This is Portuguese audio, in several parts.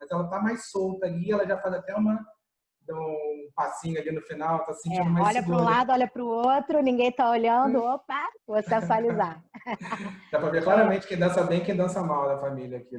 mas ela tá mais solta ali, ela já faz até dá um passinho ali no final, tá se sentindo mais olha para um segura. lado, olha para o outro, ninguém tá olhando, opa, vou sensualizar. Dá pra ver claramente quem dança bem e quem dança mal da família aqui.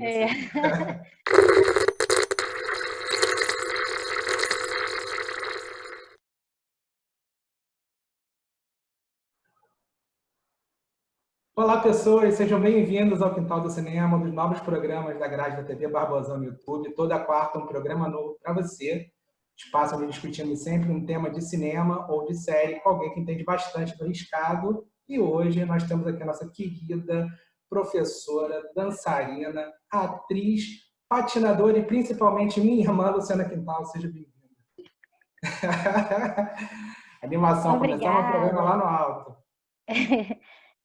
Olá, pessoas, sejam bem-vindos ao Quintal do Cinema, um dos novos programas da grade da TV Barbosão no YouTube. Toda quarta um programa novo para você. Espaço onde discutimos sempre um tema de cinema ou de série com alguém que entende bastante do riscado. E hoje nós temos aqui a nossa querida professora, dançarina, atriz, patinadora e principalmente minha irmã Luciana Quintal. Seja bem-vinda. Animação, começamos o programa lá no alto.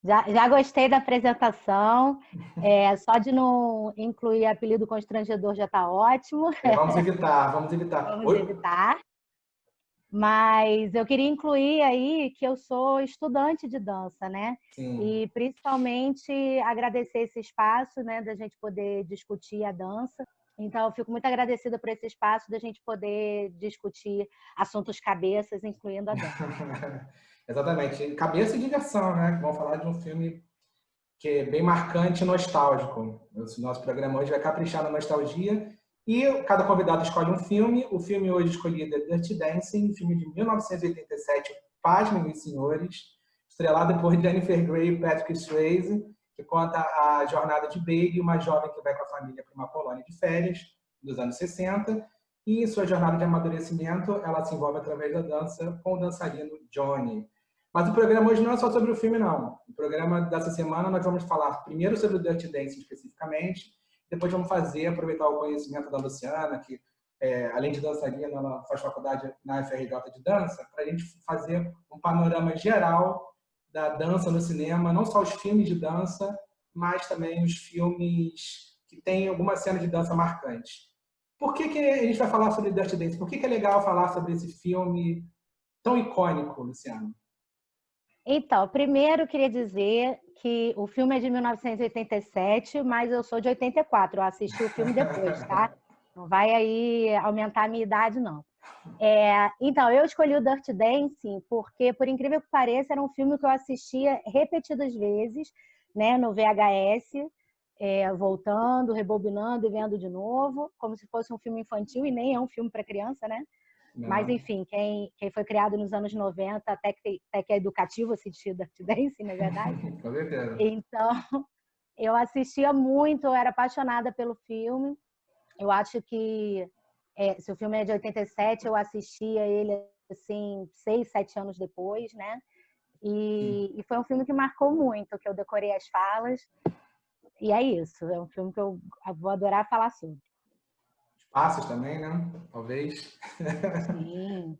Já gostei da apresentação, só de não incluir apelido constrangedor já está ótimo. Vamos evitar, vamos evitar. Vamos evitar. Mas eu queria incluir aí que eu sou estudante de dança, né? Sim. E principalmente agradecer esse espaço, né, da gente poder discutir a dança. Então, eu fico muito agradecida por esse espaço da gente poder discutir assuntos cabeças, incluindo a dança. Exatamente. Cabeça e diversão, né? Vamos falar de um filme que é bem marcante e nostálgico. O nosso programa hoje vai caprichar na nostalgia. E cada convidado escolhe um filme. O filme hoje escolhido é Dirty Dancing, filme de 1987, pasmem os senhores, estrelado por Jennifer Grey e Patrick Swayze, que conta a jornada de Baby, uma jovem que vai com a família para uma colônia de férias dos anos 60. E em sua jornada de amadurecimento, ela se envolve através da dança com o dançarino Johnny. Mas o programa hoje não é só sobre o filme, não. O programa dessa semana nós vamos falar primeiro sobre o Dirty Dancing especificamente, depois vamos aproveitar o conhecimento da Luciana, que além de dançarina, ela faz faculdade na FRJ de dança, para a gente fazer um panorama geral da dança no cinema, não só os filmes de dança, mas também os filmes que têm alguma cena de dança marcante. Por que a gente vai falar sobre Dirty Dancing? Por que é legal falar sobre esse filme tão icônico, Luciana? Então, primeiro eu queria dizer que o filme é de 1987, mas eu sou de 84, eu assisti o filme depois, tá? Não vai aí aumentar a minha idade, não. Então, eu escolhi o Dirty Dancing porque, por incrível que pareça, era um filme que eu assistia repetidas vezes, né, no VHS, voltando, rebobinando e vendo de novo, como se fosse um filme infantil, e nem é um filme para criança, né? Não. Mas, enfim, quem foi criado nos anos 90, até que é educativo assistir Dirty Dancing, na verdade. Com certeza. Então, eu assistia muito, eu era apaixonada pelo filme. Eu acho que, se o filme é de 87, eu assistia ele, assim, 6, 7 anos depois, né? E foi um filme que marcou muito, que eu decorei as falas. E é isso, é um filme que eu vou adorar falar sobre. Passos também, né? Talvez. Sim.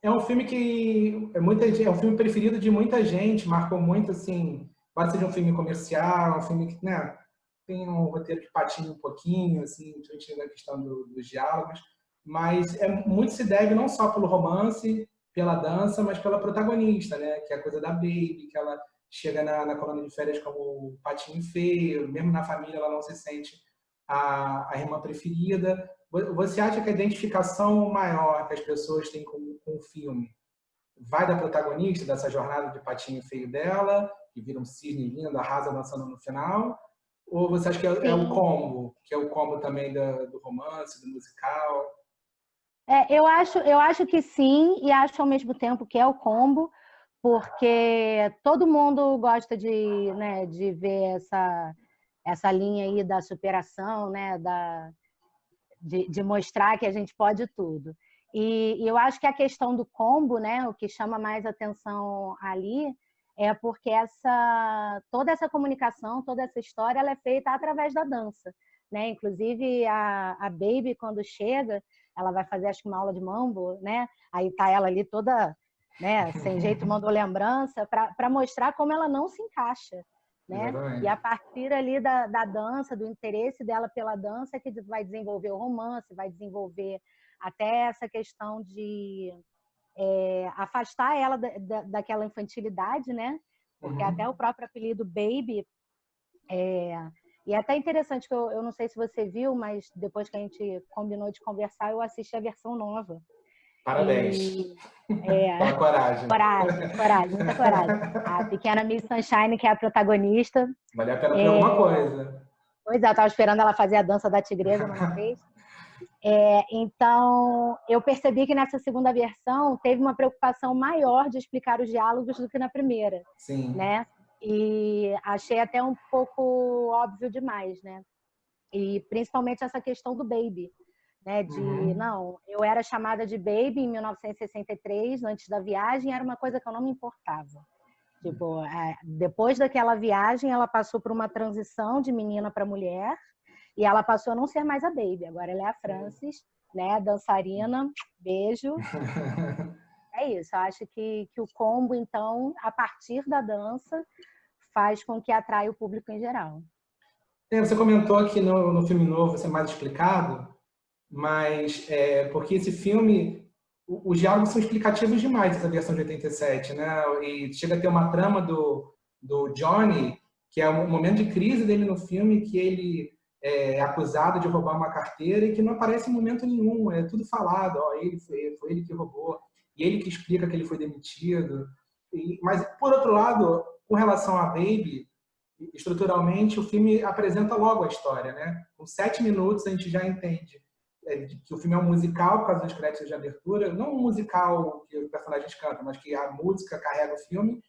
É um filme que é um filme preferido de muita gente, marcou muito, assim, pode ser de um filme comercial, um filme que, né, tem um roteiro que patina um pouquinho, assim, principalmente na questão dos diálogos, mas muito se deve não só pelo romance, pela dança, mas pela protagonista, né, que é a coisa da Baby, que ela chega na colônia de férias como o patinho feio, mesmo na família ela não se sente a irmã preferida. Você acha que a identificação maior que as pessoas têm com o filme vai da protagonista, dessa jornada de patinho feio dela, que vira um cisne lindo, arrasa dançando no final? Ou você acha que é o combo, que é o combo também do romance, do musical? Eu acho que sim, e acho ao mesmo tempo que é o combo, porque todo mundo gosta né, de ver essa linha aí da superação, né, de mostrar que a gente pode tudo. E eu acho que a questão do combo, né, o que chama mais atenção ali, é porque toda essa comunicação, toda essa história, ela é feita através da dança, né? Inclusive a Baby, quando chega, ela vai fazer, acho que uma aula de mambo, né? Aí tá ela ali toda, né, sem jeito, mandou lembrança, para mostrar como ela não se encaixa, né? E a partir ali da dança, do interesse dela pela dança, é que vai desenvolver o romance, vai desenvolver até essa questão de afastar ela daquela infantilidade, né? Porque até o próprio apelido Baby E é até interessante que eu não sei se você viu, mas depois que a gente combinou de conversar, eu assisti a versão nova. Parabéns. E Pela coragem. coragem, muita coragem. A pequena Miss Sunshine, que é a protagonista. Valeu a pena por alguma coisa. Pois é, eu estava esperando ela fazer a dança da tigresa, mas não fez. Então, eu percebi que nessa segunda versão teve uma preocupação maior de explicar os diálogos do que na primeira, Sim. né? E achei até um pouco óbvio demais, né? E principalmente essa questão do baby, né? Não, eu era chamada de baby em 1963, antes da viagem, era uma coisa que eu não me importava. Tipo, depois daquela viagem, ela passou por uma transição de menina para mulher e ela passou a não ser mais a baby. Agora ela é a Frances, né? Dançarina, beijo. É isso, eu acho que o combo, então, a partir da dança, faz com que atraia o público em geral. Você comentou que no filme novo vai ser mais explicado, mas porque esse filme, os diálogos são explicativos demais, essa versão de 87, né? E chega a ter uma trama do Johnny, que é um momento de crise dele no filme, que ele é acusado de roubar uma carteira e que não aparece em momento nenhum, é tudo falado, ó, foi ele que roubou, e ele que explica que ele foi demitido. Mas, por outro lado, com relação a Baby, estruturalmente, o filme apresenta logo a história, né? Com 7 minutos a gente já entende que o filme é um musical por causa dos créditos de abertura, não um musical que os personagens cantam, mas que a música carrega o filme.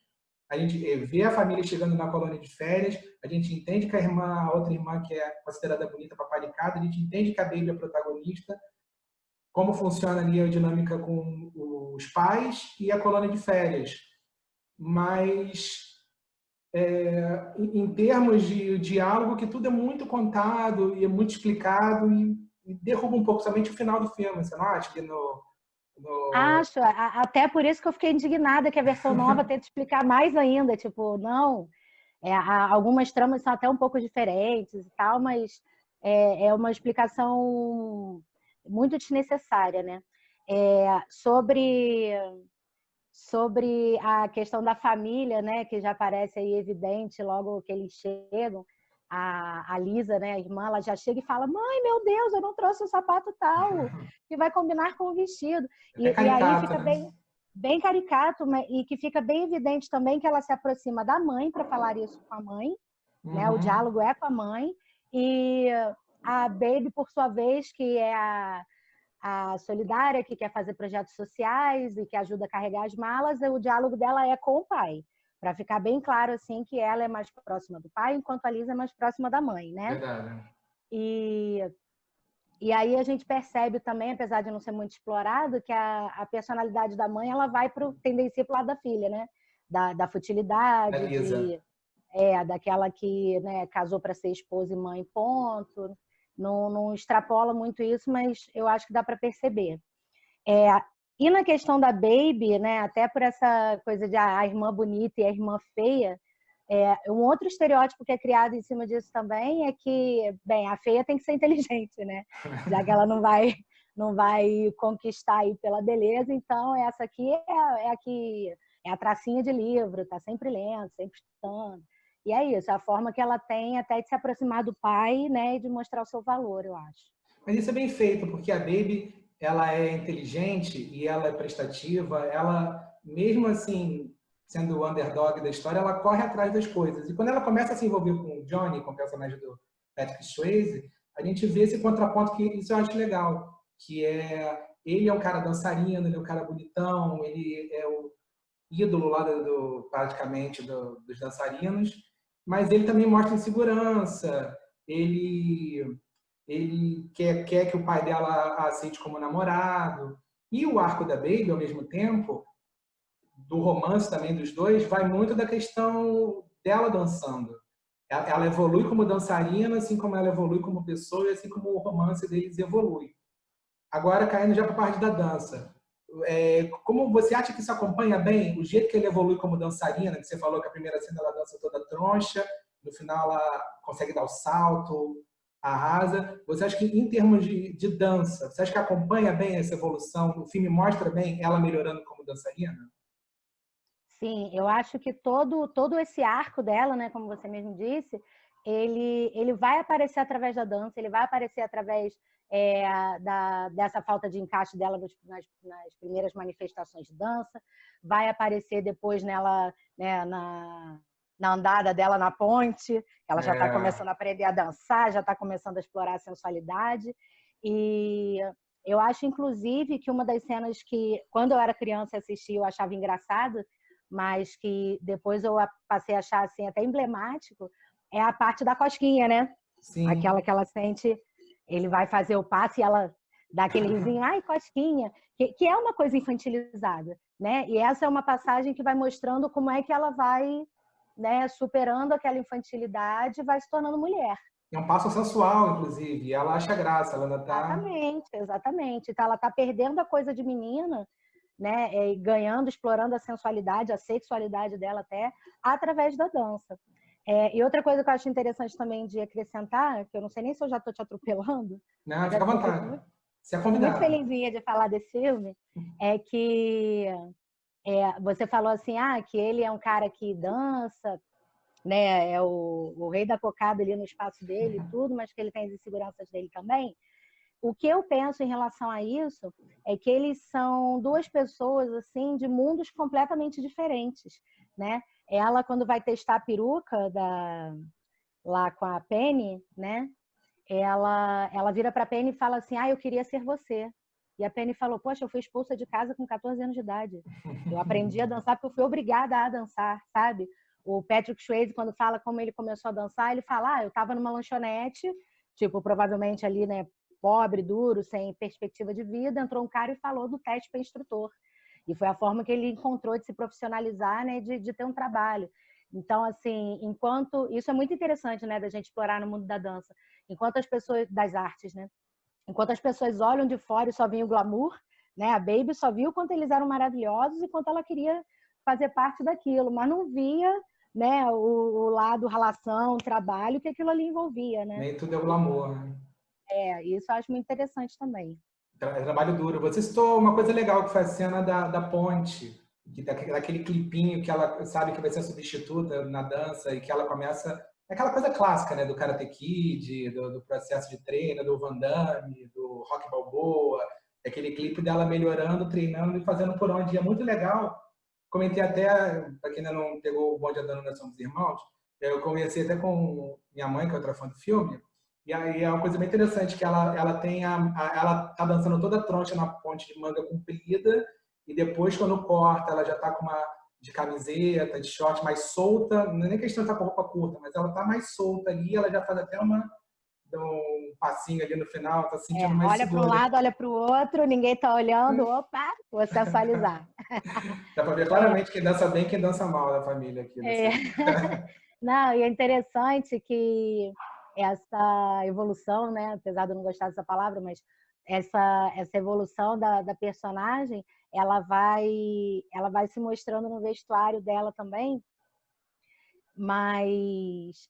A gente vê a família chegando na colônia de férias, a gente entende que a outra irmã, que é considerada bonita, paparicada, a gente entende que a Baby é a protagonista, como funciona ali a dinâmica com os pais e a colônia de férias. Mas em termos de diálogo, que tudo é muito contado e é muito explicado e derruba um pouco somente o final do filme. Você não acha que Acho, até por isso que eu fiquei indignada que a versão nova tenta explicar mais ainda, tipo, não, algumas tramas são até um pouco diferentes e tal, mas é uma explicação muito desnecessária, né? Sobre a questão da família, né, que já parece aí evidente logo que eles chegam, a Lisa, né, a irmã, ela já chega e fala: mãe, meu Deus, eu não trouxe o sapato tal, que vai combinar com o vestido. É caricato, aí fica né? bem caricato, e que fica bem evidente também que ela se aproxima da mãe para falar isso com a mãe, né, o diálogo é com a mãe, e a Baby, por sua vez, que é a solidária, que quer fazer projetos sociais e que ajuda a carregar as malas, o diálogo dela é com o pai, para ficar bem claro assim que ela é mais próxima do pai, enquanto a Lisa é mais próxima da mãe, né? Verdade. E aí a gente percebe também, apesar de não ser muito explorado, que a personalidade da mãe ela vai para o tendencia para o lado da filha, né? Da futilidade, daquela que, né, casou para ser esposa e mãe, ponto. Não extrapola muito isso, mas eu acho que dá para perceber. E na questão da Baby, né, até por essa coisa de a irmã bonita e a irmã feia, um outro estereótipo que é criado em cima disso também é que, bem, a feia tem que ser inteligente, né? Já que ela não vai conquistar aí pela beleza, então essa aqui é a tracinha de livro, tá sempre lendo, sempre estudando. E é isso, é a forma que ela tem até de se aproximar do pai, né, e de mostrar o seu valor, eu acho. Mas isso é bem feito, porque a Baby, ela é inteligente e ela é prestativa, ela, mesmo assim, sendo o underdog da história, ela corre atrás das coisas. E quando ela começa a se envolver com o Johnny, com o personagem do Patrick Swayze, a gente vê esse contraponto que isso eu acho legal, que ele é um cara dançarino, ele é um cara bonitão, ele é o ídolo lá praticamente dos dançarinos, mas ele também mostra insegurança, ele quer que o pai dela a aceite como namorado. E o arco da Baby, ao mesmo tempo, do romance também dos dois, vai muito da questão dela dançando. Ela evolui como dançarina, assim como ela evolui como pessoa, e assim como o romance deles evolui. Agora, caindo já para a parte da dança. Como você acha que isso acompanha bem o jeito que ele evolui como dançarina? Que você falou que a primeira cena ela dança toda troncha, no final ela consegue dar o salto, arrasa. Você acha que, em termos de dança, você acha que acompanha bem essa evolução? O filme mostra bem ela melhorando como dançarina? Sim, eu acho que todo esse arco dela, né, como você mesmo disse, ele vai aparecer através da dança, ele vai aparecer através dessa falta de encaixe dela nas primeiras manifestações de dança, vai aparecer depois nela, né, na andada dela na ponte, ela já está começando a aprender a dançar, já está começando a explorar a sensualidade. E eu acho, inclusive, que uma das cenas que, quando eu era criança, assisti, eu achava engraçado, mas que depois eu passei a achar assim, até emblemático, é a parte da cosquinha, né? Sim. Aquela que ela sente, ele vai fazer o passo e ela dá aquele risinho, ai, cosquinha, que é uma coisa infantilizada, né? E essa é uma passagem que vai mostrando como é que ela vai, né, superando aquela infantilidade e vai se tornando mulher. É um passo sensual, inclusive, e ela acha graça, ela ainda tá... Exatamente, exatamente. Então, ela está perdendo a coisa de menina, né, ganhando, explorando a sensualidade, a sexualidade dela até, através da dança. E outra coisa que eu acho interessante também de acrescentar, que eu não sei nem se eu já estou te atropelando. Não, fica à vontade. Você é convidada. Muito felizinha de falar desse filme, é que você falou assim, que ele é um cara que dança, né, é o rei da cocada ali no espaço dele e tudo, mas que ele tem as inseguranças dele também. O que eu penso em relação a isso é que eles são duas pessoas assim de mundos completamente diferentes, né? Ela, quando vai testar a peruca lá com a Penny, né? Ela vira para a Penny e fala assim, eu queria ser você. E a Penny falou, poxa, eu fui expulsa de casa com 14 anos de idade. Eu aprendi a dançar porque eu fui obrigada a dançar, sabe? O Patrick Swayze, quando fala como ele começou a dançar, ele fala, eu estava numa lanchonete, tipo, provavelmente ali, né, pobre, duro, sem perspectiva de vida, entrou um cara e falou do teste para instrutor. E foi a forma que ele encontrou de se profissionalizar, né, de ter um trabalho. Então, assim, isso é muito interessante, né, da gente explorar no mundo da dança. Enquanto as pessoas, das artes, né? Enquanto as pessoas olham de fora e só veem o glamour, né? A Baby só viu o quanto eles eram maravilhosos e quanto ela queria fazer parte daquilo, mas não via, né, o lado relação, trabalho que aquilo ali envolvia, né? Nem tudo é glamour, né? Isso eu acho muito interessante também. É trabalho duro. Você citou uma coisa legal, que foi a cena da ponte, daquele clipinho que ela sabe que vai ser a substituta na dança e que ela começa... É aquela coisa clássica, né? Do Karate Kid, do processo de treino, do Van Damme, do Rock Balboa, aquele clipe dela melhorando, treinando e fazendo por onde. E é muito legal. Comentei até, para quem ainda não pegou o bonde andando, nós somos irmãos, eu conversei até com minha mãe, que é outra fã do filme, e aí é uma coisa bem interessante, que ela tá dançando toda troncha na ponte de manga comprida, e depois, quando corta, ela já tá com uma de camiseta, de short, mais solta, não é nem questão de estar com roupa curta, mas ela tá mais solta ali, ela já faz até um passinho ali no final, tá sentindo mais olha segura. Olha para um lado, olha para o outro, ninguém tá olhando, opa, vou sensualizar. Dá para ver claramente quem dança bem e quem dança mal da família aqui. Não, e é interessante que essa evolução, né, apesar de eu não gostar dessa palavra, mas essa evolução da personagem, ela vai se mostrando no vestuário dela também, mas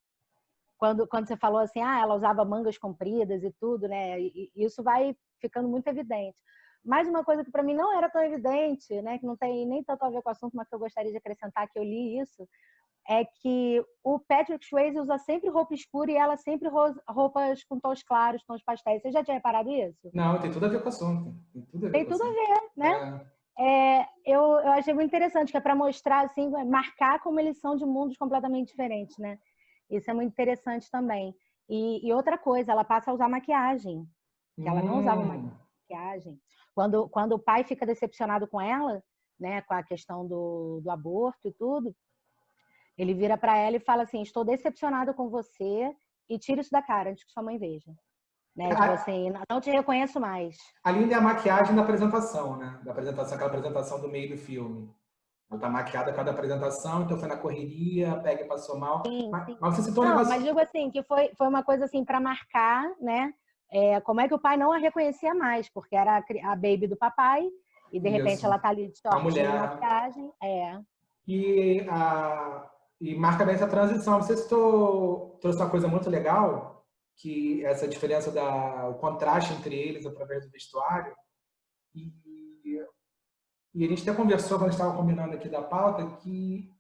quando você falou assim, ela usava mangas compridas e tudo, né, e isso vai ficando muito evidente. Mas uma coisa que para mim não era tão evidente, né, que não tem nem tanto a ver com o assunto, mas que eu gostaria de acrescentar, que eu li isso, é que o Patrick Swayze usa sempre roupa escura e ela sempre roupas com tons claros, tons pastéis. Você já tinha reparado isso? Não, tem tudo a ver com o assunto. Tem tudo a ver, né? Eu achei muito interessante, que é para mostrar, assim, marcar como eles são de mundos completamente diferentes, né? Isso é muito interessante também. E outra coisa, ela passa a usar maquiagem, que ela não usava maquiagem. Quando o pai fica decepcionado com ela, né, com a questão do aborto e tudo, ele vira para ela e fala assim, estou decepcionado com você e tira isso da cara antes que sua mãe veja. Né? Tipo assim, não te reconheço mais. A linda é a maquiagem da apresentação, né? Aquela apresentação do meio do filme. Ela tá maquiada com a da apresentação, então foi na correria, pega e passou mal. Sim. Mas você citou um negócio... Mas digo assim, que foi uma coisa assim para marcar, né? Como é que o pai não a reconhecia mais, porque era a baby do papai, e de repente ela tá ali de short de maquiagem. E marca bem essa transição. Você trouxe uma coisa muito legal, que essa diferença o contraste entre eles através do vestuário. E a gente até conversou quando estava combinando aqui da pauta que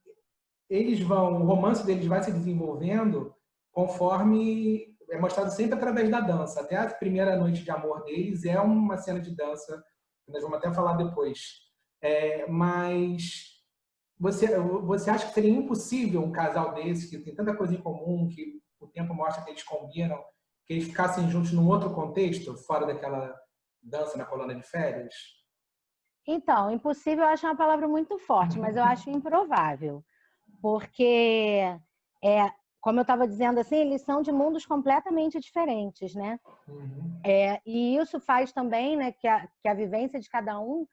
o romance deles vai se desenvolvendo conforme é mostrado sempre através da dança. Até a primeira noite de amor deles é uma cena de dança, que nós vamos até falar depois. Mas você acha que seria impossível um casal desse, que tem tanta coisa em comum, que o tempo mostra que eles combinam, que eles ficassem juntos num outro contexto, fora daquela dança na colônia de férias? Então, impossível eu acho uma palavra muito forte, mas eu acho improvável. Porque, como eu estava dizendo assim, eles são de mundos completamente diferentes, né? Uhum. E isso faz também, né, que a vivência de cada um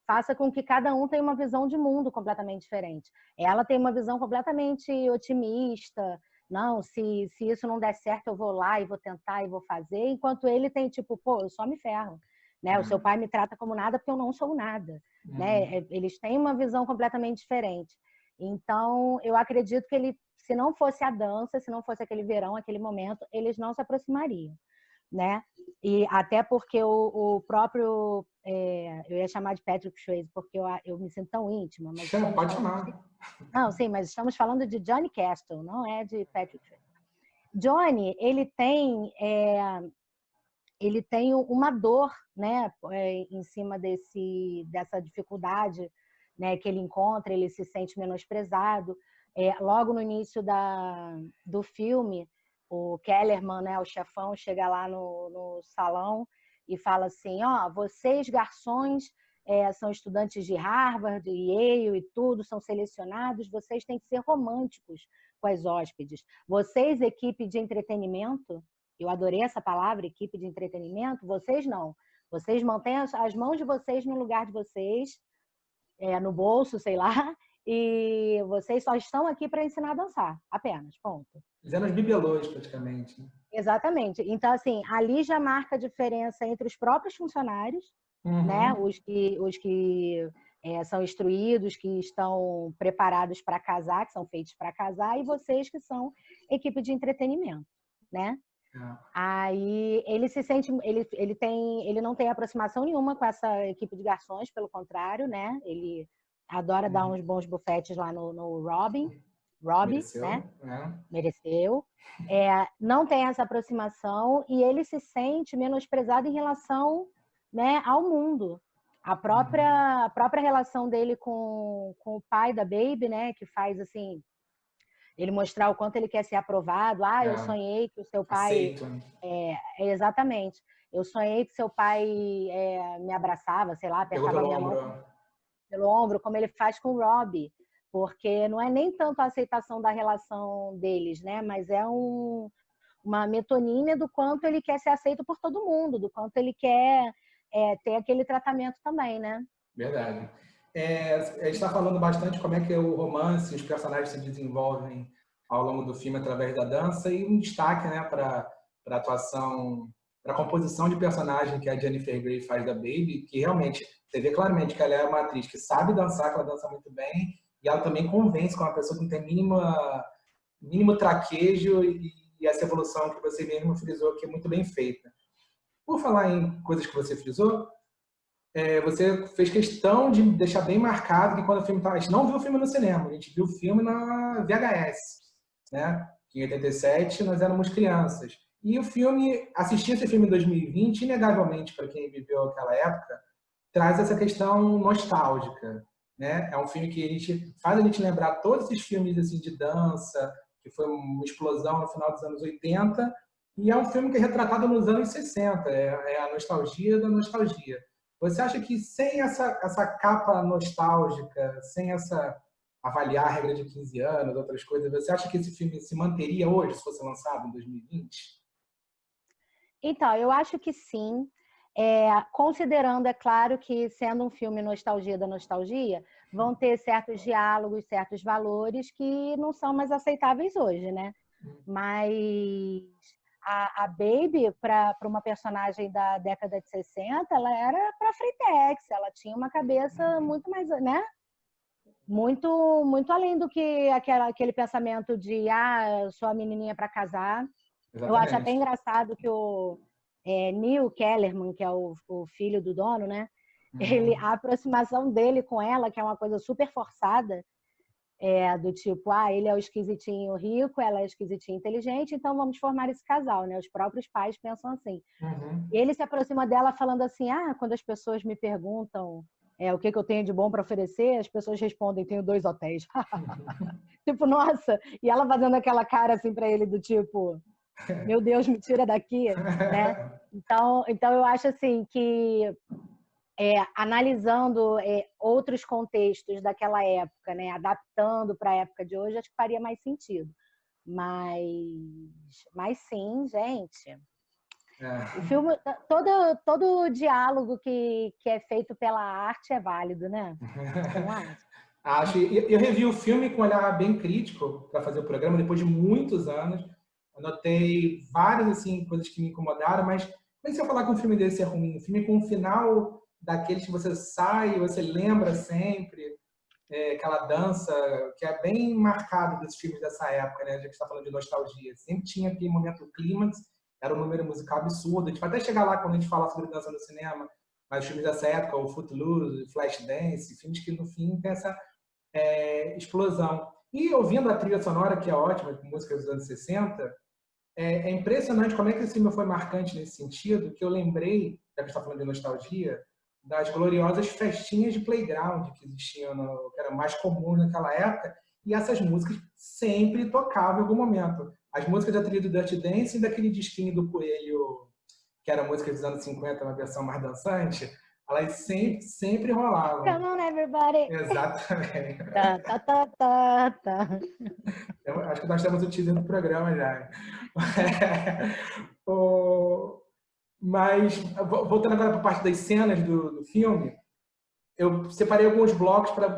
faça com que cada um tenha uma visão de mundo completamente diferente. Ela tem uma visão completamente otimista, não, se isso não der certo, eu vou lá e vou tentar e vou fazer, enquanto ele tem tipo, pô, eu só me ferro, né? O seu pai me trata como nada porque eu não sou nada, né? Eles têm uma visão completamente diferente. Então, eu acredito que ele, se não fosse a dança, se não fosse aquele verão, aquele momento, eles não se aproximariam, né? E até porque o próprio, eu ia chamar de Patrick Swayze, porque eu me sinto tão íntima, mas Pode chamar. Não, sim, mas estamos falando de Johnny Castle, não é de Patrick Swayze. Johnny, ele tem uma dor, né, em cima dessa dificuldade, né, que ele encontra, ele se sente menosprezado. Logo no início do filme, o Kellerman, né, o chefão, chega lá no salão e fala assim, vocês garçons são estudantes de Harvard, Yale e tudo, são selecionados, vocês têm que ser românticos com as hóspedes. Vocês, equipe de entretenimento, eu adorei essa palavra, equipe de entretenimento, vocês não. Vocês mantêm as mãos de vocês no lugar de vocês, no bolso, sei lá, e vocês só estão aqui para ensinar a dançar, apenas, ponto. Fizeram os bibelôs, praticamente. Exatamente. Então, assim, ali já marca a diferença entre os próprios funcionários, né? Os que são instruídos, que estão preparados para casar, que são feitos para casar, e vocês que são equipe de entretenimento, né? Aí ele se sente, ele não tem aproximação nenhuma com essa equipe de garçons, pelo contrário, né? Ele adora dar uns bons bufetes lá no Robbie, Mereceu, né? Mereceu. Não tem essa aproximação e ele se sente menosprezado em relação, né, ao mundo. A própria relação dele com o pai da Baby, né, que faz assim, ele mostrar o quanto ele quer ser aprovado. Eu sonhei que o seu pai... Aceito. Exatamente. Eu sonhei que seu pai me abraçava, sei lá, apertava a minha mão pelo ombro, como ele faz com o Robbie. Porque não é nem tanto a aceitação da relação deles, né? Mas é uma metonímia do quanto ele quer ser aceito por todo mundo, do quanto ele quer ter aquele tratamento também, né? Verdade. A gente está falando bastante como é que o romance, os personagens se desenvolvem ao longo do filme através da dança e um destaque, né, para a atuação, para a composição de personagem que a Jennifer Grey faz da Baby, que realmente, você vê claramente que ela é uma atriz que sabe dançar, que ela dança muito bem, e ela também convence com uma pessoa que não tem mínimo traquejo e essa evolução que você mesmo frisou que é muito bem feita. Por falar em coisas que você frisou, você fez questão de deixar bem marcado que quando o filme estava... A gente não viu o filme no cinema, a gente viu o filme na VHS, né? Em 87 nós éramos crianças. E o filme, assistir esse filme em 2020, inegavelmente para quem viveu aquela época, traz essa questão nostálgica, né? É um filme que faz a gente lembrar todos esses filmes assim, de dança, que foi uma explosão no final dos anos 80, e é um filme que é retratado nos anos 60, é a nostalgia da nostalgia. Você acha que sem essa capa nostálgica, sem essa avaliar a regra de 15 anos, outras coisas, você acha que esse filme se manteria hoje se fosse lançado em 2020? Então, eu acho que sim. Considerando, é claro, que sendo um filme nostalgia da nostalgia, vão ter certos diálogos, certos valores que não são mais aceitáveis hoje, né? Mas a Baby, para uma personagem da década de 60, ela era para Freitex, ela tinha uma cabeça muito mais, né? Muito, muito além do que aquele pensamento de eu sou a menininha para casar. Exatamente. Eu acho até engraçado que o Neil Kellerman, que é o filho do dono, né? A aproximação dele com ela, que é uma coisa super forçada, do tipo, ele é o esquisitinho rico, ela é a esquisitinha inteligente, então vamos formar esse casal, né? Os próprios pais pensam assim. Uhum. E ele se aproxima dela falando assim, quando as pessoas me perguntam o que eu tenho de bom para oferecer, as pessoas respondem, tenho 2 hotéis. Tipo, nossa! E ela fazendo aquela cara assim para ele do tipo, meu Deus, me tira daqui, né? Então eu acho assim que analisando outros contextos daquela época, né, adaptando para a época de hoje, acho que faria mais sentido. Mas sim, gente. O filme, todo o diálogo que é feito pela arte é válido, né? Você não acha? Acho. Eu revi o filme com um olhar bem crítico para fazer o programa, depois de muitos anos. Anotei várias assim, coisas que me incomodaram, mas como é que você falar que um filme desse é ruim? Um filme com um final daqueles que você sai, você lembra sempre, aquela dança que é bem marcado desses filmes dessa época, né? A gente está falando de nostalgia. Sempre tinha aquele momento clímax, era um número musical absurdo. A gente vai até chegar lá quando a gente fala sobre dança no cinema, mas os filmes dessa época, o Footloose, Flashdance, filmes que no fim tem essa explosão. E ouvindo a trilha sonora, que é ótima, com músicas dos anos 60, é impressionante como é que esse filme foi marcante nesse sentido, que eu lembrei, já que está falando de nostalgia, das gloriosas festinhas de playground que existiam, que eram mais comuns naquela época, e essas músicas sempre tocavam em algum momento. As músicas da trilha do Dirty Dancing e daquele disquinho do Coelho, que era música dos anos 50, uma versão mais dançante, elas sempre rolavam. Come on, everybody! Exatamente. Tá, tá, tá, tá, tá. Eu acho que nós temos o título do programa já. Mas, voltando agora para a parte das cenas do filme, eu separei alguns blocos para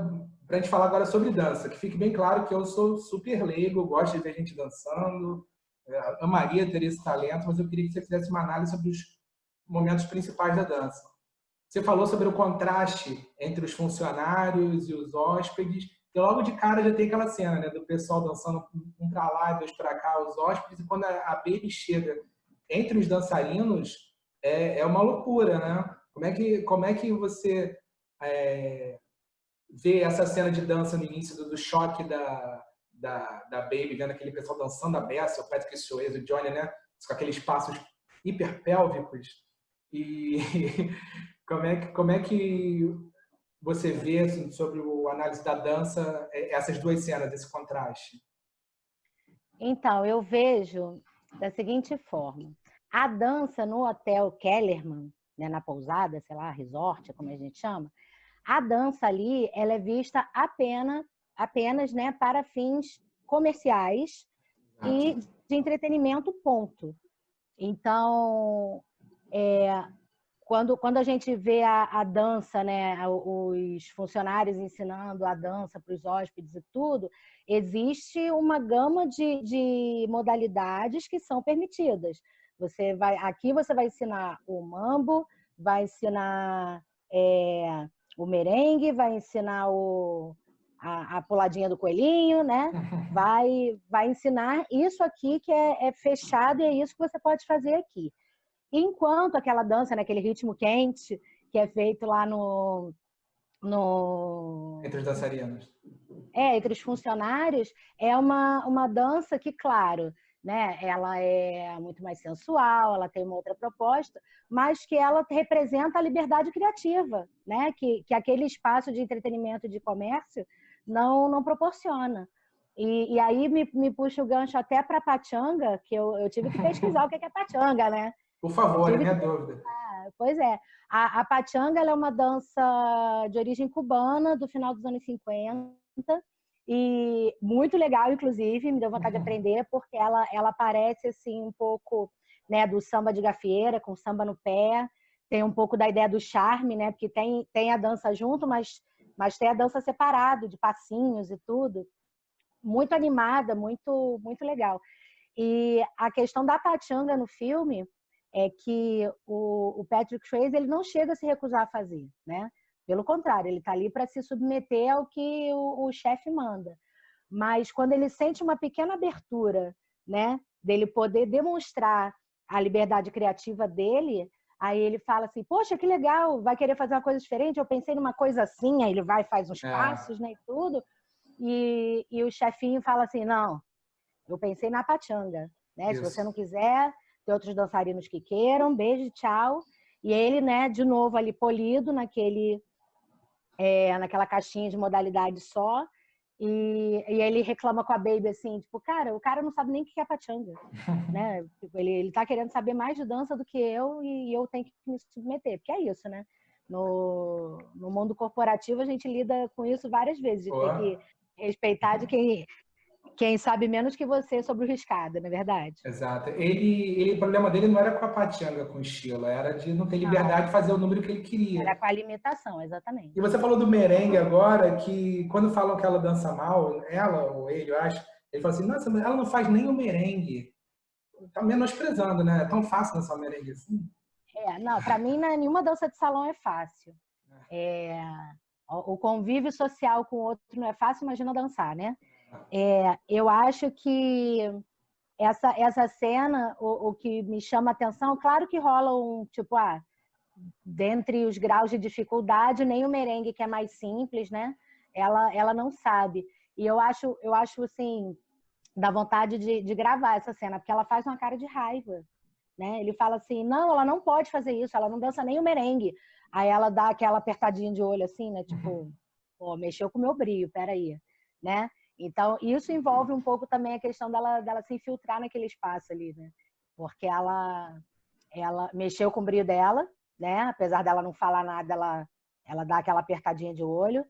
a gente falar agora sobre dança, que fique bem claro que eu sou super leigo, gosto de ver gente dançando, amaria ter esse talento, mas eu queria que você fizesse uma análise sobre os momentos principais da dança. Você falou sobre o contraste entre os funcionários e os hóspedes, e logo de cara já tem aquela cena, né, do pessoal dançando um para lá e dois para cá, os hóspedes, e quando a Baby chega entre os dançarinos, é uma loucura, né? Como é que você vê essa cena de dança no início do choque da Baby, vendo aquele pessoal dançando a beça, o Patrick Swayze, o Johnny, né? Com aqueles passos hiperpélvicos. E como é que você vê assim, sobre a análise da dança, essas duas cenas, esse contraste? Então, eu vejo da seguinte forma. A dança no Hotel Kellerman, né, na pousada, sei lá, resort, como a gente chama, a dança ali ela é vista apenas né, para fins comerciais e de entretenimento, ponto. Então, quando a gente vê a dança, né, os funcionários ensinando a dança para os hóspedes e tudo, existe uma gama de modalidades que são permitidas. Aqui você vai ensinar o mambo, vai ensinar o merengue, vai ensinar a puladinha do coelhinho, né? Vai ensinar isso aqui que é fechado e é isso que você pode fazer aqui. Enquanto aquela dança, naquele ritmo quente, que é feito lá Entre os dançarinos. Entre os funcionários, é uma dança que, claro, né, ela é muito mais sensual, ela tem uma outra proposta, mas que ela representa a liberdade criativa, né, que aquele espaço de entretenimento e de comércio não proporciona. E aí me puxa o gancho até para a pachanga, que eu tive que pesquisar o que é pachanga, né? Por favor, é minha dúvida. Pois é. A pachanga ela é uma dança de origem cubana, do final dos anos 50, e muito legal, inclusive, me deu vontade de aprender, porque ela parece assim, um pouco, né, do samba de gafieira, com samba no pé, tem um pouco da ideia do charme, né, porque tem a dança junto, mas tem a dança separado, de passinhos e tudo. Muito animada, muito, muito legal. E a questão da pachanga no filme é que o Patrick Swayze ele não chega a se recusar a fazer, né? Pelo contrário, ele está ali para se submeter ao que o chefe manda. Mas quando ele sente uma pequena abertura, né, dele poder demonstrar a liberdade criativa dele, aí ele fala assim, poxa, que legal, vai querer fazer uma coisa diferente? Eu pensei numa coisa assim, aí ele vai e faz uns passos, né, e tudo. e o chefinho fala assim, não, eu pensei na pachanga, né? Se você não quiser, tem outros dançarinos que queiram, beijo, tchau. E ele, né, de novo ali polido naquela caixinha de modalidade só. E ele reclama com a Baby assim, tipo, cara, o cara não sabe nem o que é pachanga, né? Tipo, ele tá querendo saber mais de dança do que eu e eu tenho que me submeter, porque é isso, né? No mundo corporativo a gente lida com isso várias vezes, de ter que respeitar de quem sabe menos que você sobre o riscado, não é verdade? Exato. O problema dele não era com a pachanga, com o estilo, era de não ter liberdade de fazer o número que ele queria. Era com a limitação, exatamente. E você falou do merengue agora, que quando falam que ela dança mal, ela ou ele, eu acho, ele fala assim, nossa, mas ela não faz nem o merengue. Tá menosprezando, né? É tão fácil dançar merengue assim. Não, para mim nenhuma dança de salão é fácil. O convívio social com o outro não é fácil, imagina dançar, né? Eu acho que essa cena, o que me chama a atenção, claro que rola um tipo, dentre os graus de dificuldade, nem o merengue, que é mais simples, né? Ela não sabe. E eu acho assim, dá vontade de gravar essa cena, porque ela faz uma cara de raiva, né? Ele fala assim, não, ela não pode fazer isso, ela não dança nem o merengue. Aí ela dá aquela apertadinha de olho assim, né? Tipo, pô, mexeu com o meu brilho, peraí, né? Então, isso envolve um pouco também a questão dela se infiltrar naquele espaço ali, né? Porque ela mexeu com o brilho dela, né? Apesar dela não falar nada, ela dá aquela apertadinha de olho.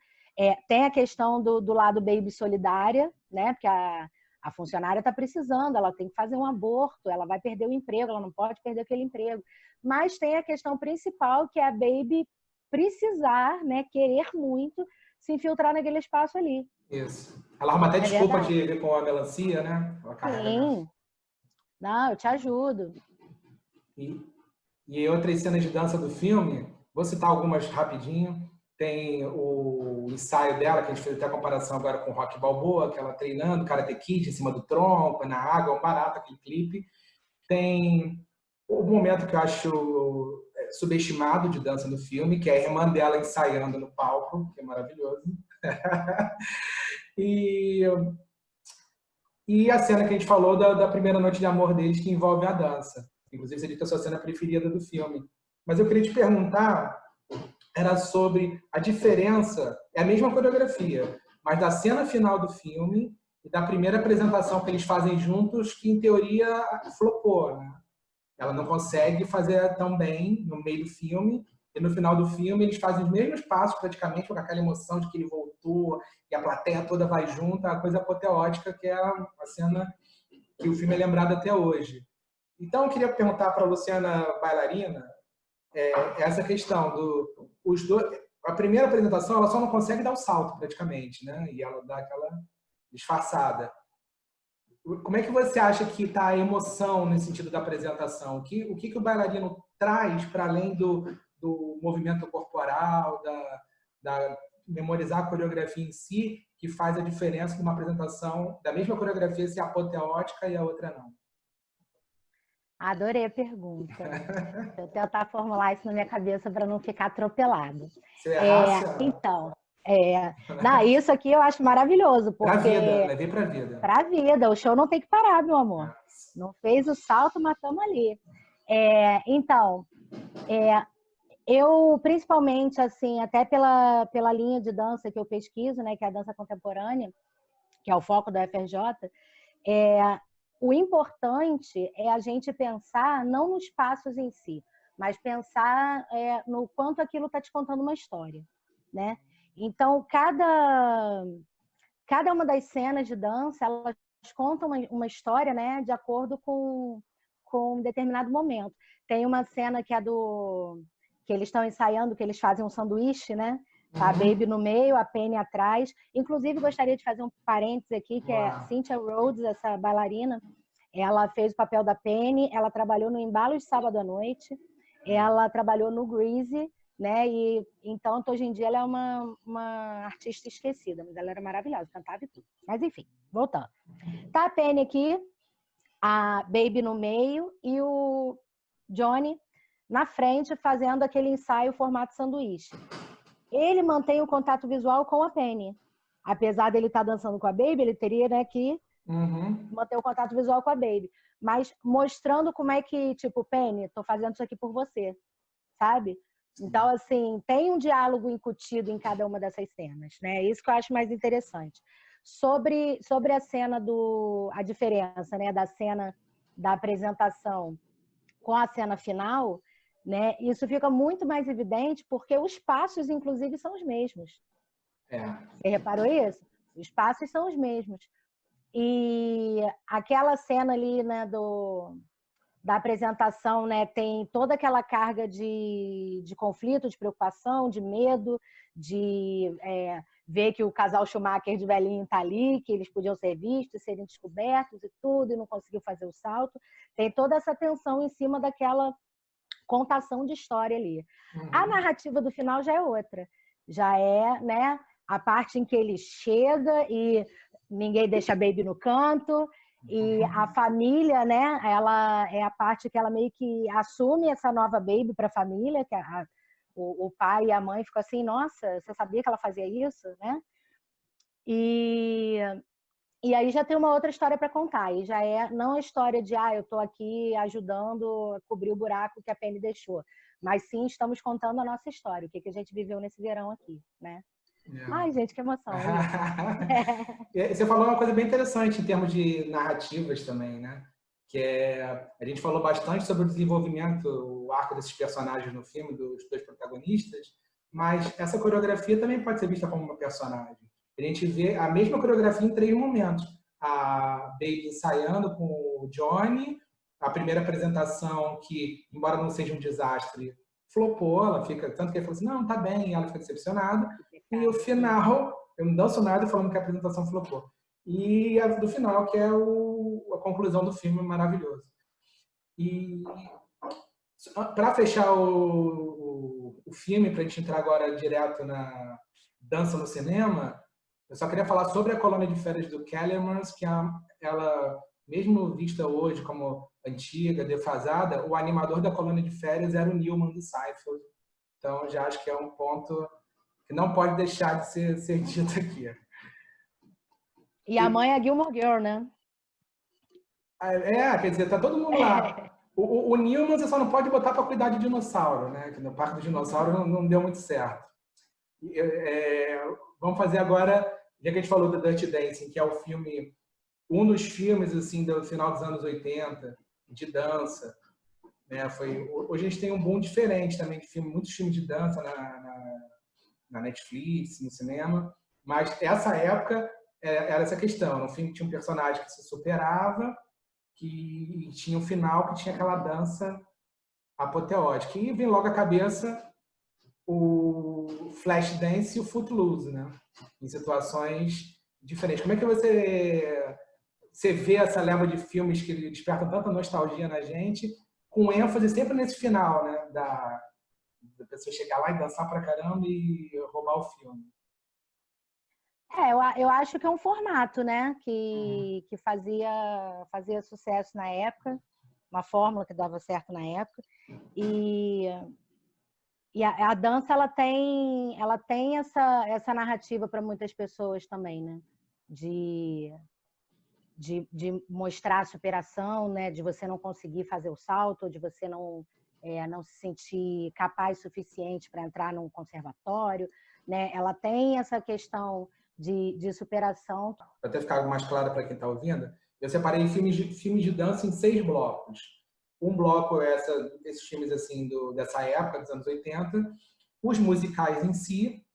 Tem a questão do lado baby solidária, né? Porque a funcionária está precisando, ela tem que fazer um aborto, ela vai perder o emprego, ela não pode perder aquele emprego. Mas tem a questão principal, que é a baby precisar, né? Querer muito se infiltrar naquele espaço ali. Isso. Ela arruma até desculpa de ir com a melancia, né? Ela carrega. Sim. Não, eu te ajudo. E outras cenas de dança do filme, vou citar algumas rapidinho. Tem o ensaio dela, que a gente fez até a comparação agora com o Rock Balboa, que ela treinando, Karate Kid em cima do tronco, na água, um barato aquele clipe. Tem o momento que eu acho subestimado de dança no filme, que é a irmã dela ensaiando no palco, que é maravilhoso. E a cena que a gente falou da primeira noite de amor deles, que envolve a dança. Inclusive, você disse que é a sua cena preferida do filme. Mas eu queria te perguntar, era sobre a diferença, é a mesma coreografia, mas da cena final do filme e da primeira apresentação que eles fazem juntos, que em teoria flopou, né? Ela não consegue fazer tão bem no meio do filme, e no final do filme eles fazem os mesmos passos praticamente, com aquela emoção de que ele voltou, e a plateia toda vai junto, a coisa apoteótica, que é a cena que o filme é lembrado até hoje. Então, eu queria perguntar para a Luciana Bailarina essa questão os dois. A primeira apresentação, ela só não consegue dar o salto, praticamente, né? E ela dá aquela disfarçada. Como é que você acha que está a emoção nesse sentido da apresentação? O que o bailarino traz para além do movimento corporal, da memorizar a coreografia em si, que faz a diferença de uma apresentação da mesma coreografia ser apoteótica e a outra não? Adorei a pergunta. Eu tentar formular isso na minha cabeça para não ficar atropelado. Então, não, isso aqui eu acho maravilhoso, porque... Pra vida, levei pra vida. Pra vida, o show não tem que parar, meu amor. Não fez o salto, matamos ali. Então, eu principalmente, assim, até pela linha de dança que eu pesquiso, né, que é a dança contemporânea, que é o foco da FRJ, o importante é a gente pensar não nos passos em si, mas pensar no quanto aquilo está te contando uma história, né? Então, cada uma das cenas de dança, elas contam uma história, né, de acordo com um determinado momento. Tem uma cena que é que eles estão ensaiando, que eles fazem um sanduíche, né? Tá a Baby no meio, a Penny atrás. Inclusive, gostaria de fazer um parênteses aqui, que é Cynthia Rhodes, essa bailarina. Ela fez o papel da Penny, ela trabalhou no Embalo de Sábado à Noite, ela trabalhou no Grease, né? E então, hoje em dia, ela é uma artista esquecida, mas ela era maravilhosa, cantava e tudo. Mas enfim, voltando. Tá a Penny aqui, a Baby no meio e o Johnny na frente fazendo aquele ensaio formato sanduíche. Ele mantém o contato visual com a Penny. apesar dele estar dançando com a Baby, ele teria, né, que manter o contato visual com a Baby. Mas mostrando como é que, tipo, Penny, tô fazendo isso aqui por você, sabe? Então, assim, tem um diálogo incutido em cada uma dessas cenas, né? Isso que eu acho mais interessante. Sobre a cena a diferença, né, da cena da apresentação com a cena final, né? Isso fica muito mais evidente porque os passos, inclusive, são os mesmos. Você reparou isso? Os passos são os mesmos. E aquela cena ali, né, da apresentação, né, tem toda aquela carga de conflito, de preocupação, de medo, de ver que o casal Schumacher de velhinho está ali, que eles podiam ser vistos, serem descobertos e tudo, e não conseguiu fazer o salto. Tem toda essa tensão em cima daquela contação de história ali. A narrativa do final já é outra. Já é, né, a parte em que ele chega e ninguém deixa a Baby no canto, e a família, né, ela é a parte que ela meio que assume essa nova Baby para a família, que o pai e a mãe ficam assim, nossa, você sabia que ela fazia isso, né? E aí já tem uma outra história para contar. E já não a história de, eu estou aqui ajudando a cobrir o buraco que a Penny deixou. Mas sim, estamos contando a nossa história, o que a gente viveu nesse verão aqui, né? Ai, gente, que emoção. Você falou uma coisa bem interessante em termos de narrativas também, né? Que a gente falou bastante sobre o desenvolvimento, o arco desses personagens no filme, dos dois protagonistas, mas essa coreografia também pode ser vista como uma personagem. A gente vê a mesma coreografia em 3 momentos. A Baby ensaiando com o Johnny, a primeira apresentação que, embora não seja um desastre, flopou, ela fica, tanto que ele falou assim, não, tá bem, ela fica decepcionada. E o final, eu não danço nada falando que a apresentação flopou. E a do final, que é a conclusão do filme maravilhoso. E para fechar o filme, para a gente entrar agora direto na dança no cinema, eu só queria falar sobre a colônia de férias do Kellermans, que ela, mesmo vista hoje como antiga, defasada, o animador da colônia de férias era o Newman do Seinfeld. Então, já acho que é um ponto que não pode deixar de ser dito aqui. E a mãe é Gilmore Girl, né? Quer dizer, tá todo mundo lá. O Newman você só não pode botar para cuidar de dinossauro, né? Que no Parque do Dinossauro não deu muito certo. Vamos fazer agora, já que a gente falou do Dirty Dancing, que é o filme, um dos filmes assim do final dos anos 80, de dança. Né? Hoje a gente tem um boom diferente também de filme, muitos filmes de dança na Netflix, no cinema, mas essa época era essa questão, no filme tinha um personagem que se superava, que tinha um final que tinha aquela dança apoteótica. E vem logo à cabeça o Flashdance e o Footloose, né? Em situações diferentes. Como é que você vê essa leva de filmes que despertam tanta nostalgia na gente, com ênfase sempre nesse final, né? Da pessoa chegar lá e dançar pra caramba e roubar o filme. Eu acho que é um formato, né? Que fazia sucesso na época, uma fórmula que dava certo na época. E a dança ela tem essa narrativa para muitas pessoas também, né? De mostrar a superação, né? De você não conseguir fazer o salto, de você não se sentir capaz o suficiente para entrar num conservatório, né? Ela tem essa questão de superação. Para até ficar mais claro para quem está ouvindo, eu separei filmes de dança em 6 blocos. Um bloco é esses filmes assim dessa época, dos anos 80, os musicais em si,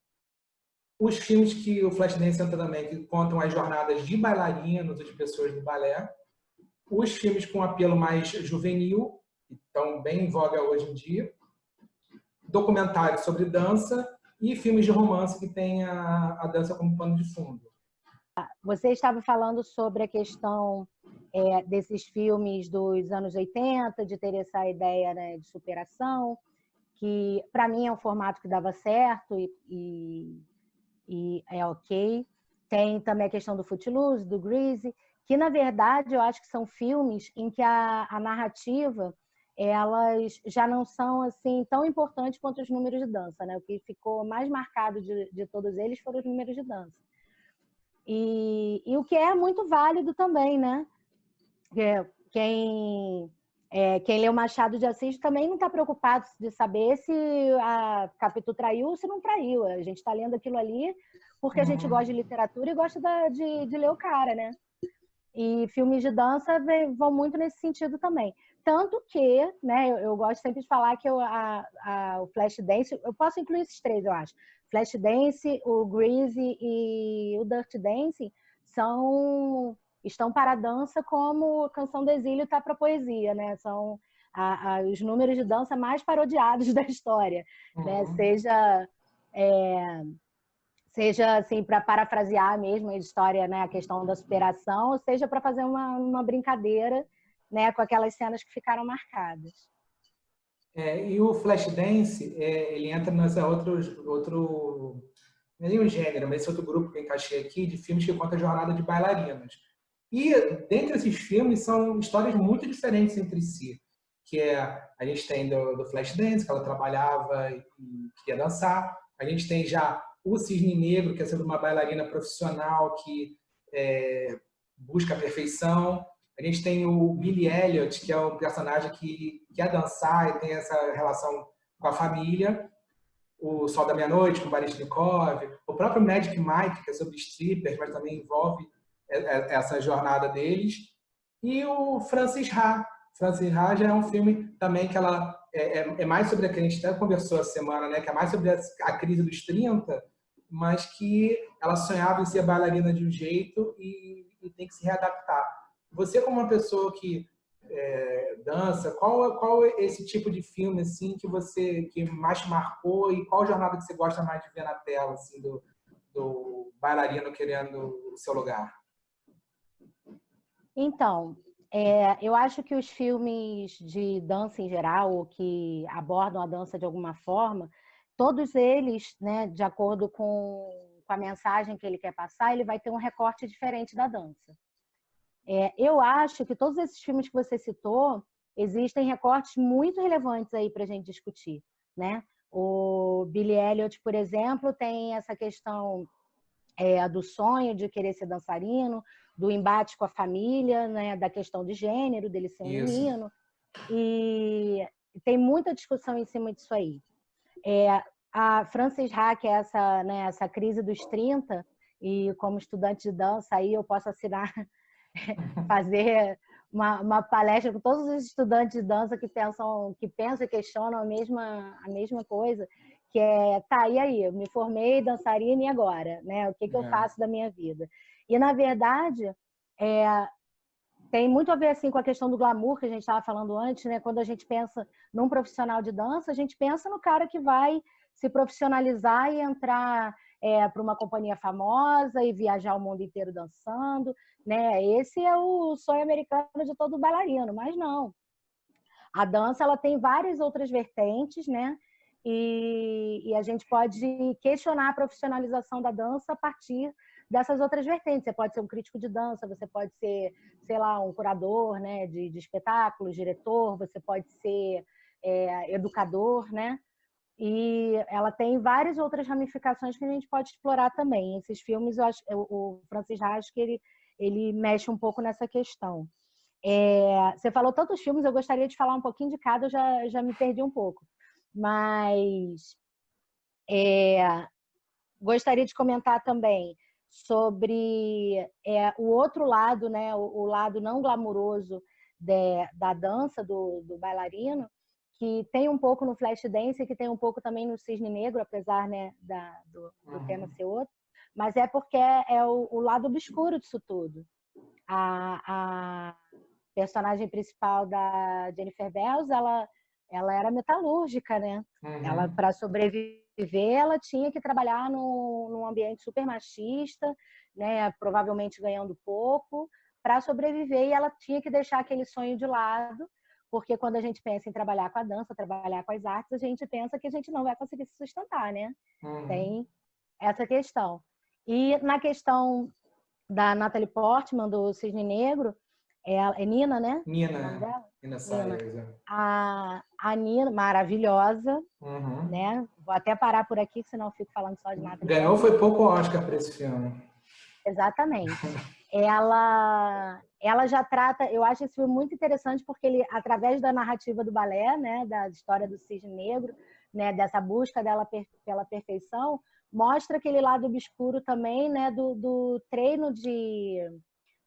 os filmes que o Flashdance entra também, que contam as jornadas de bailarinos, de pessoas do balé, os filmes com apelo mais juvenil, que estão bem em voga hoje em dia, documentários sobre dança e filmes de romance que tem a dança como pano de fundo. Você estava falando sobre a questão desses filmes dos anos 80, de ter essa ideia, né, de superação, que para mim é um formato que dava certo e é ok. Tem também a questão do Footloose, do Grease, que na verdade eu acho que são filmes em que a narrativa elas já não são assim tão importantes quanto os números de dança, né? O que ficou mais marcado de todos eles foram os números de dança. E o que é muito válido também, né? Quem lê o Machado de Assis também não está preocupado de saber se a Capitu traiu ou se não traiu. A gente está lendo aquilo ali porque a gente gosta de literatura e gosta de ler o cara, né? E filmes de dança vão muito nesse sentido também. Tanto que, né, eu gosto sempre de falar que o Flashdance, eu posso incluir esses três, eu acho. Flashdance, o Grease e o Dirty Dancing estão para a dança como Canção do Exílio está para a poesia, né? São os números de dança mais parodiados da história, né? Seja assim, para parafrasear mesmo a história, né, a questão da superação, ou seja, para fazer uma brincadeira, né, com aquelas cenas que ficaram marcadas. E o Flashdance, ele entra nessa outro não é nem um gênero, mas esse outro grupo que eu encaixei aqui, de filmes que conta a jornada de bailarinas. E dentre esses filmes são histórias muito diferentes entre si, que a gente tem do Flashdance, que ela trabalhava e queria dançar, a gente tem já o Cisne Negro, que é sobre uma bailarina profissional que busca a perfeição. A gente tem o Billy Elliot, que é um personagem que quer dançar e tem essa relação com a família. O Sol da Meia-Noite, com Baryshnikov. O próprio Magic Mike, que é sobre strippers, mas também envolve essa jornada deles. E o Frances Ha. Frances Ha já é um filme também que ela é mais sobre a que a gente até conversou essa semana, né? Que é mais sobre a crise dos 30, mas que ela sonhava em ser bailarina de um jeito e tem que se readaptar. Você, como uma pessoa que dança, qual é esse tipo de filme assim que mais te marcou e qual jornada que você gosta mais de ver na tela, assim, do bailarino querendo o seu lugar? Então, eu acho que os filmes de dança em geral, ou que abordam a dança de alguma forma, todos eles, né, de acordo com a mensagem que ele quer passar, ele vai ter um recorte diferente da dança. Eu acho que todos esses filmes que você citou, existem recortes muito relevantes aí para a gente discutir, né? O Billy Elliot, por exemplo, tem essa questão do sonho de querer ser dançarino, do embate com a família, né? Da questão de gênero, dele ser um menino. E tem muita discussão em cima disso aí. A Frances Ha, que é essa crise dos 30, e como estudante de dança, aí eu posso assinar, fazer uma palestra com todos os estudantes de dança que pensam e questionam a mesma coisa, que tá, e aí? Eu me formei dançarina e agora? Né? O que eu faço da minha vida? E, na verdade, tem muito a ver assim, com a questão do glamour que a gente estava falando antes, né? Quando a gente pensa num profissional de dança, a gente pensa no cara que vai se profissionalizar e entrar para uma companhia famosa e viajar o mundo inteiro dançando, né? Esse é o sonho americano de todo bailarino, mas não. A dança ela tem várias outras vertentes, né? E a gente pode questionar a profissionalização da dança a partir dessas outras vertentes. Você pode ser um crítico de dança, você pode ser, sei lá, um curador, né, de espetáculos, diretor, você pode ser educador, né? E ela tem várias outras ramificações que a gente pode explorar também. Esses filmes, eu acho, o Frances Ha, acho que ele mexe um pouco nessa questão. Você falou tantos filmes, eu gostaria de falar um pouquinho de cada, eu já me perdi um pouco. Mas gostaria de comentar também sobre o outro lado, né, o lado não glamuroso da dança, do bailarino, que tem um pouco no Flashdance, que tem um pouco também no Cisne Negro, apesar, né, do tema ser outro, mas é porque é o lado obscuro disso tudo. A personagem principal da Jennifer Beals, ela era metalúrgica, né? Ela, para sobreviver, ela tinha que trabalhar num ambiente super machista, né? Provavelmente ganhando pouco, para sobreviver, e ela tinha que deixar aquele sonho de lado, porque quando a gente pensa em trabalhar com a dança, trabalhar com as artes, a gente pensa que a gente não vai conseguir se sustentar, né? Tem essa questão. E na questão da Natalie Portman, do Cisne Negro, é Nina, né? Nina Sayers. A Nina, maravilhosa, né? Vou até parar por aqui, senão eu fico falando só de Natalie Ganhou Portman. foi pouco Oscar para esse filme. Exatamente. Ela já trata, eu acho esse filme muito interessante porque ele, através da narrativa do balé, né, da história do cisne negro, né, dessa busca dela pela perfeição, mostra aquele lado obscuro também, né, do treino de,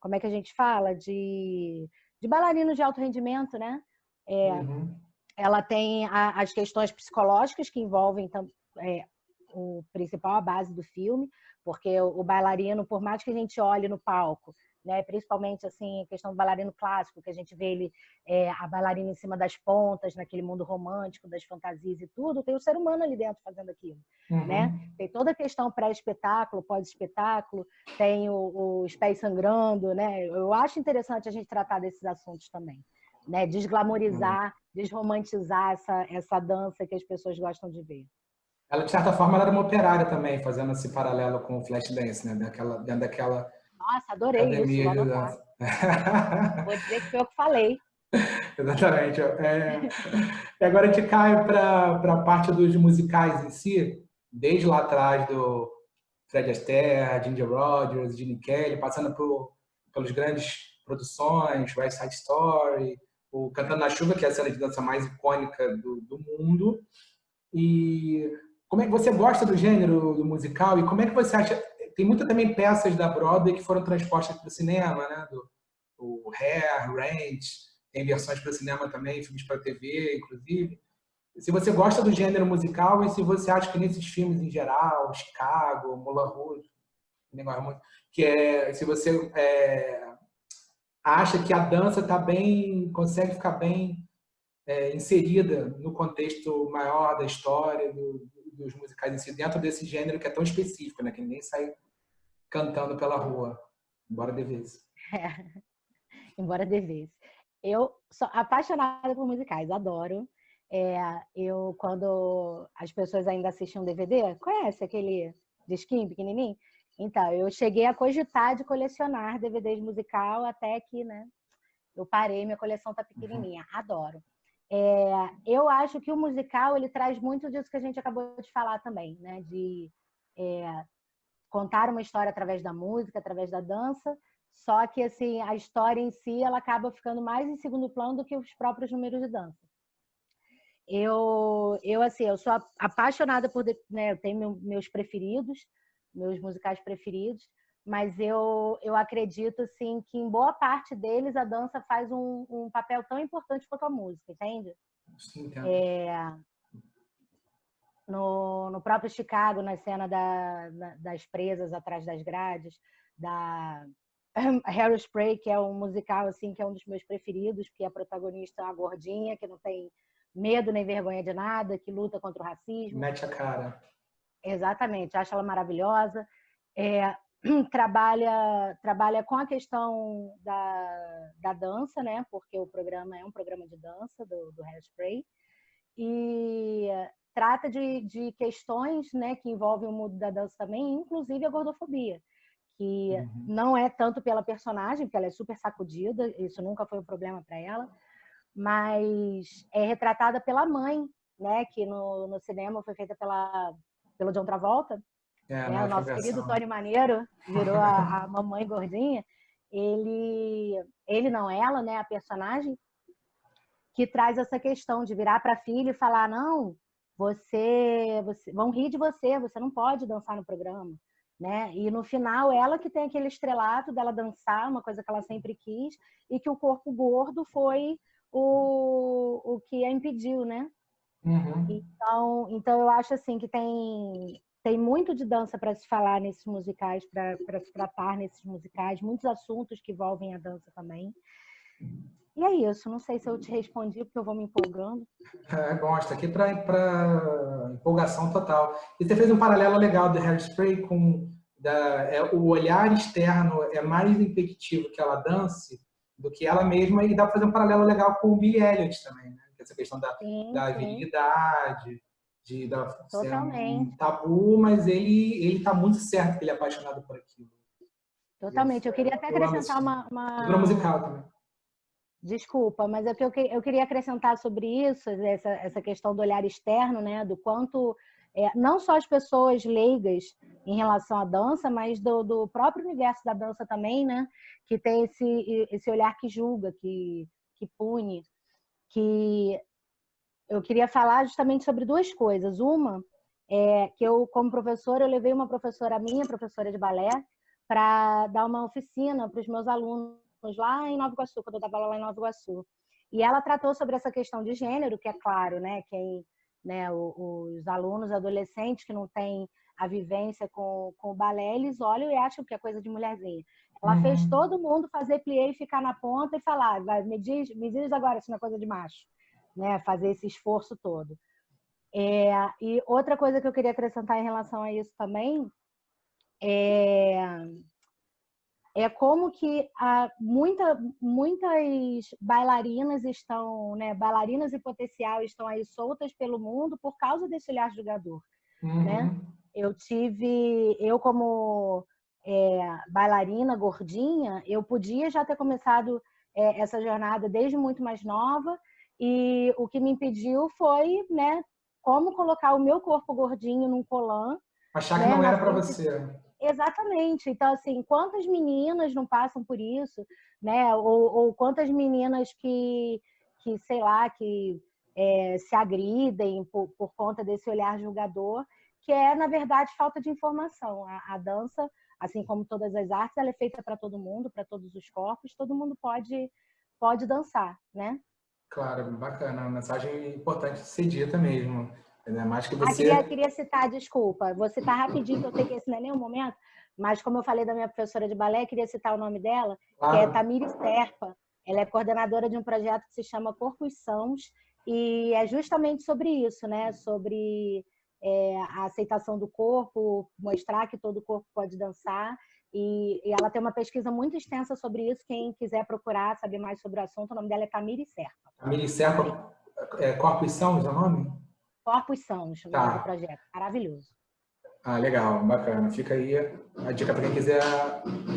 como é que a gente fala, de bailarinos de alto rendimento, né? Uhum. Ela tem as questões psicológicas que envolvem o principal, a base do filme, porque o bailarino, por mais que a gente olhe no palco, né, principalmente assim a questão do bailarino clássico, que a gente vê ele, a bailarina em cima das pontas, naquele mundo romântico das fantasias e tudo, tem o ser humano ali dentro fazendo aquilo, né? Uhum. Tem toda a questão pré-espetáculo, pós-espetáculo, tem os pés sangrando, né? Eu acho interessante a gente tratar desses assuntos também, né? Desglamorizar, desromantizar essa dança que as pessoas gostam de ver. Ela, de certa forma, ela era uma operária também, fazendo esse paralelo com o Flashdance, né? Dentro daquela Nossa, adorei isso, academia vou de anotar. dança. Vou dizer que foi eu que falei. Exatamente. E agora a gente cai para a parte dos musicais em si, desde lá atrás do Fred Astaire, Ginger Rogers, Gene Kelly, passando pelos grandes produções, West Side Story, o Cantando na Chuva, que é a cena de dança mais icônica do mundo. E como é que você gosta do gênero do musical e como é que você acha? Tem muitas também peças da Broadway que foram transpostas para o cinema, né? O Hair, Rent, tem versões para o cinema também, filmes para TV, inclusive. Se você gosta do gênero musical e se você acha que nesses filmes em geral, Chicago, Moulin Rouge, que é, se você acha que a dança está bem, consegue ficar bem inserida no contexto maior da história, dos musicais em si, dentro desse gênero que é tão específico, né? Que ninguém sai cantando pela rua, embora devesse. Embora devesse. Eu sou apaixonada por musicais, adoro. Quando as pessoas ainda assistiam DVD, conhece aquele disquinho pequenininho? Então, eu cheguei a cogitar de colecionar DVDs musical até que, né, eu parei, minha coleção tá pequenininha. Adoro. Eu acho que o musical, ele traz muito disso que a gente acabou de falar também, né? De contar uma história através da música, através da dança, só que assim, a história em si, ela acaba ficando mais em segundo plano do que os próprios números de dança. Eu sou apaixonada por, né, eu tenho meus preferidos, meus musicais preferidos, mas eu acredito assim que em boa parte deles a dança faz um papel tão importante quanto a música, entende? Sim, entendo. No próprio Chicago, na cena das presas atrás das grades, da Hairspray, que é um musical assim, que é um dos meus preferidos, porque a protagonista é uma gordinha que não tem medo nem vergonha de nada, que luta contra o racismo. Mete a cara. Exatamente, acho ela maravilhosa. Trabalha com a questão da dança, né? Porque o programa é um programa de dança do Hairspray. E trata de questões, né, que envolvem o mundo da dança também, inclusive a gordofobia, que não é tanto pela personagem, porque ela é super sacudida, isso nunca foi um problema para ela, mas é retratada pela mãe, né, que no cinema foi feita pelo John Travolta, né, o nosso querido Tony Maneiro virou a mamãe gordinha. Ele não, ela, né, a personagem, que traz essa questão de virar para a filha e falar: não, você vão rir de você não pode dançar no programa, né? E no final ela que tem aquele estrelato dela dançar, uma coisa que ela sempre quis, e que o corpo gordo foi o que a impediu, né? Uhum. Então eu acho assim que tem muito de dança para se falar nesses musicais, para se tratar nesses musicais, muitos assuntos que envolvem a dança também. E é isso, não sei se eu te respondi, porque eu vou me empolgando. Gosto, aqui para empolgação total. E você fez um paralelo legal do Hairspray com o olhar externo é mais impeditivo que ela dance do que ela mesma, e dá para fazer um paralelo legal com o Billy Elliot também, né? Essa questão da Sim, virilidade, ser um totalmente. tabu, mas ele está muito certo que ele é apaixonado por aquilo. Totalmente. Eu queria até Eu amo acrescentar esse filme. Figura musical também. Desculpa, mas é que eu queria acrescentar sobre isso, essa questão do olhar externo, né? Do quanto não só as pessoas leigas em relação à dança, mas do próprio universo da dança também, né? Que tem esse olhar que julga, que pune, que eu queria falar justamente sobre duas coisas. Uma é que eu, como professora, eu levei uma professora minha, professora de balé, para dar uma oficina para os meus alunos lá em Nova Iguaçu, quando eu dava aula lá em Nova Iguaçu. E ela tratou sobre essa questão de gênero, que é claro, né, quem, né, os alunos adolescentes que não têm a vivência com o balé, eles olham e acham que é coisa de mulherzinha. Ela fez todo mundo fazer plié e ficar na ponta e falar, me diz agora se não é coisa de macho, né, fazer esse esforço todo. E outra coisa que eu queria acrescentar em relação a isso também é como que muitas bailarinas estão, né, bailarinas em potencial estão aí soltas pelo mundo por causa desse olhar julgador, né? Eu como bailarina gordinha, eu podia já ter começado essa jornada desde muito mais nova, e o que me impediu foi, né, como colocar o meu corpo gordinho num colã. Achar que não era para você. Exatamente. Então, assim, quantas meninas não passam por isso, né? Ou quantas meninas que sei lá, que se agridem por conta desse olhar julgador, que é, na verdade, falta de informação. A dança, assim como todas as artes, ela é feita para todo mundo, para todos os corpos, todo mundo pode dançar, né? Claro, bacana. Uma mensagem importante de ser dita mesmo. Ainda mais que você... Queria citar, desculpa, vou citar rapidinho, que eu sei que esse não é nem o momento, mas como eu falei da minha professora de balé, queria citar o nome dela, que é Tamiri Serpa. Ela é coordenadora de um projeto que se chama Corpos Sãos, e é justamente sobre isso, né? Sobre a aceitação do corpo, mostrar que todo corpo pode dançar. E ela tem uma pesquisa muito extensa sobre isso. Quem quiser procurar, saber mais sobre o assunto, o nome dela é Tamiri Serpa. Tamiri Serpa, Corpos Sãos é o nome? Corpos Sãos, o nome do projeto. Maravilhoso. Ah, legal, bacana. Fica aí a dica para quem quiser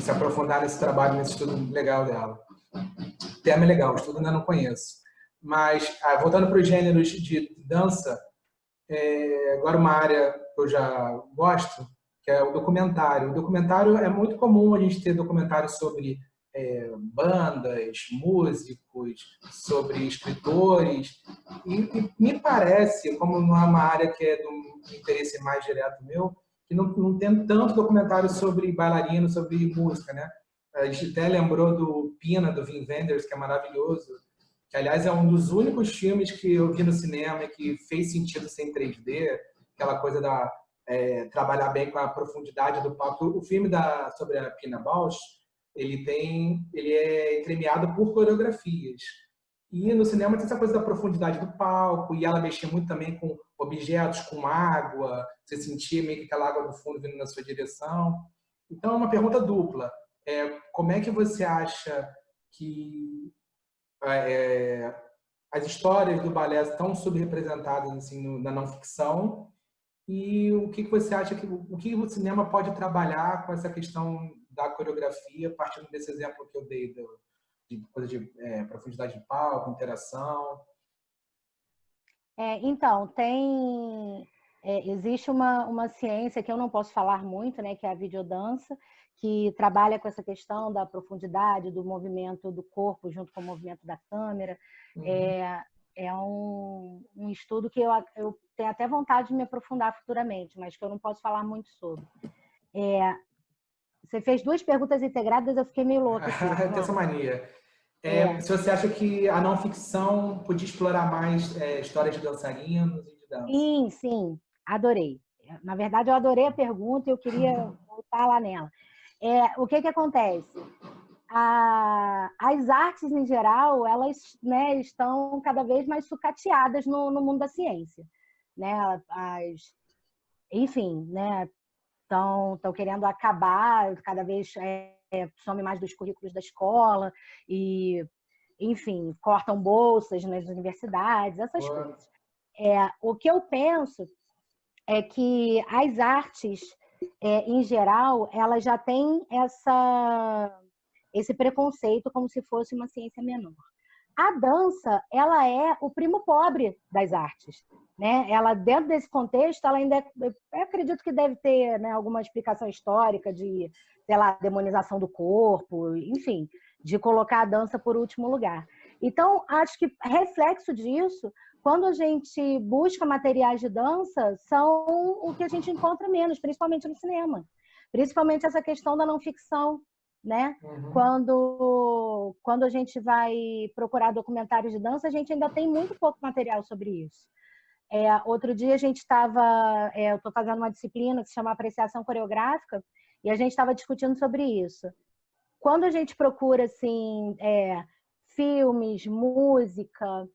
se aprofundar nesse trabalho, nesse estudo legal dela. O tema é legal, o estudo ainda não conheço. Mas, voltando para os gêneros de dança, agora uma área que eu já gosto, que é o documentário. O documentário é muito comum a gente ter documentários sobre bandas, músicos, sobre escritores. E me parece, como não é uma área que é do interesse mais direto meu, que não tem tanto documentário sobre bailarino, sobre música, né? A gente até lembrou do Pina, do Wim Wenders, que é maravilhoso, que, aliás, é um dos únicos filmes que eu vi no cinema e que fez sentido sem 3D, aquela coisa da trabalhar bem com a profundidade do palco. O filme sobre a Pina Bausch, ele é premiado por coreografias. E no cinema tem essa coisa da profundidade do palco, e ela mexia muito também com objetos, com água, você sentia meio que aquela água do fundo vindo na sua direção. Então é uma pergunta dupla. Como é que você acha que as histórias do balé estão subrepresentadas assim, na não ficção? E o que você acha o que o cinema pode trabalhar com essa questão da coreografia, partindo desse exemplo que eu dei de coisa de profundidade de palco, interação? Então, existe uma ciência que eu não posso falar muito, né, que é a videodança, que trabalha com essa questão da profundidade, do movimento do corpo junto com o movimento da câmera. É um estudo que eu tenho até vontade de me aprofundar futuramente, mas que eu não posso falar muito sobre. Você fez duas perguntas integradas, eu fiquei meio louca. Tem essa mania. Se você acha que a não ficção podia explorar mais histórias de dançarinos e de dança? Sim, adorei. Na verdade, eu adorei a pergunta e eu queria voltar lá nela. O que acontece? As artes, em geral, elas, né, estão cada vez mais sucateadas no mundo da ciência. Né? Enfim, né, estão querendo acabar, cada vez some mais dos currículos da escola e, enfim, cortam bolsas nas universidades, essas coisas. O que eu penso é que as artes, em geral, elas já têm esse preconceito como se fosse uma ciência menor. A dança, ela é o primo pobre das artes. né? Ela, dentro desse contexto, ela ainda, eu acredito que deve ter, né, alguma explicação histórica de, sei lá, demonização do corpo, enfim, de colocar a dança por último lugar. Então, acho que reflexo disso, quando a gente busca materiais de dança, são o que a gente encontra menos, principalmente no cinema. Principalmente essa questão da não ficção, né? Quando a gente vai procurar documentários de dança, a gente ainda tem muito pouco material sobre isso. Outro dia a gente estava, eu estou fazendo uma disciplina que se chama Apreciação Coreográfica, e a gente estava discutindo sobre isso. Quando a gente procura assim, filmes, música,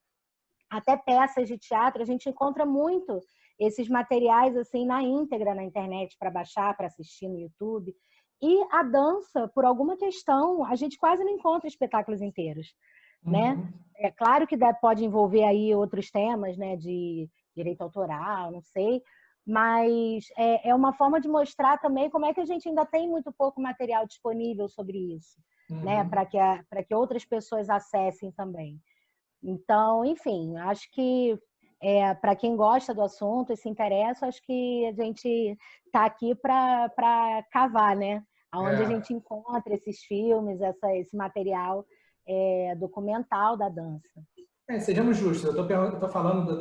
até peças de teatro, a gente encontra muito esses materiais assim na íntegra na internet para baixar, para assistir no YouTube. E a dança, por alguma questão, a gente quase não encontra espetáculos inteiros, né? É claro que pode envolver aí outros temas, né, de direito autoral, não sei, mas é uma forma de mostrar também como é que a gente ainda tem muito pouco material disponível sobre isso, né, para que outras pessoas acessem também. Então, enfim, acho que para quem gosta do assunto e se interessa, acho que a gente está aqui para cavar, né? Onde a gente encontra esses filmes, esse material documental da dança. Sejamos justos, eu estou falando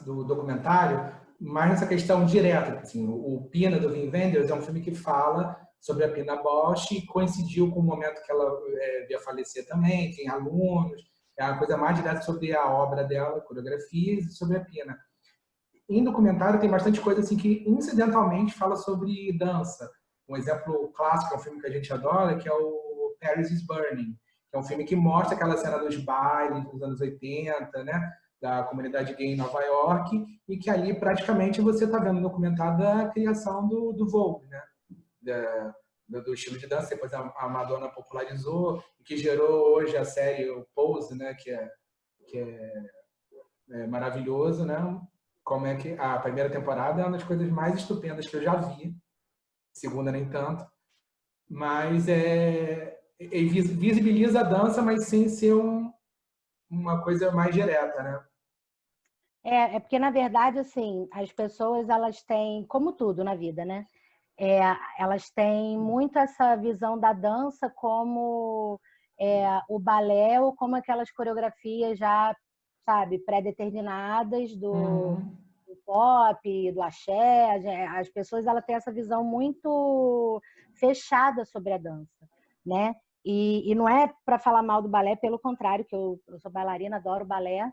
do documentário, mas nessa questão direta. Assim, o Pina, do Wim Wenders, é um filme que fala sobre a Pina Bausch e coincidiu com o momento que ela ia falecer também, tem alunos, é uma coisa mais direta sobre a obra dela, coreografias, e sobre a Pina. Em documentário tem bastante coisa assim que incidentalmente fala sobre dança. Um exemplo clássico, é um filme que a gente adora, que é o Paris is Burning, que é um filme que mostra aquela cena dos bailes dos anos 80, né, da comunidade gay em Nova York, e que ali praticamente você está vendo documentado a criação do Vogue, né, do estilo de dança, depois a Madonna popularizou, e que gerou hoje a série o Pose, né, que é maravilhoso, né? Como é que a primeira temporada é uma das coisas mais estupendas que eu já vi, segunda nem tanto, mas visibiliza a dança, mas sem ser uma coisa mais direta, né? Porque, na verdade, assim, as pessoas, elas têm, como tudo na vida, né? Elas têm muito essa visão da dança como o balé ou como aquelas coreografias já, sabe, pré-determinadas do pop, do axé. As pessoas, elas têm essa visão muito fechada sobre a dança, né? E não é para falar mal do balé, pelo contrário, que eu sou bailarina, adoro balé.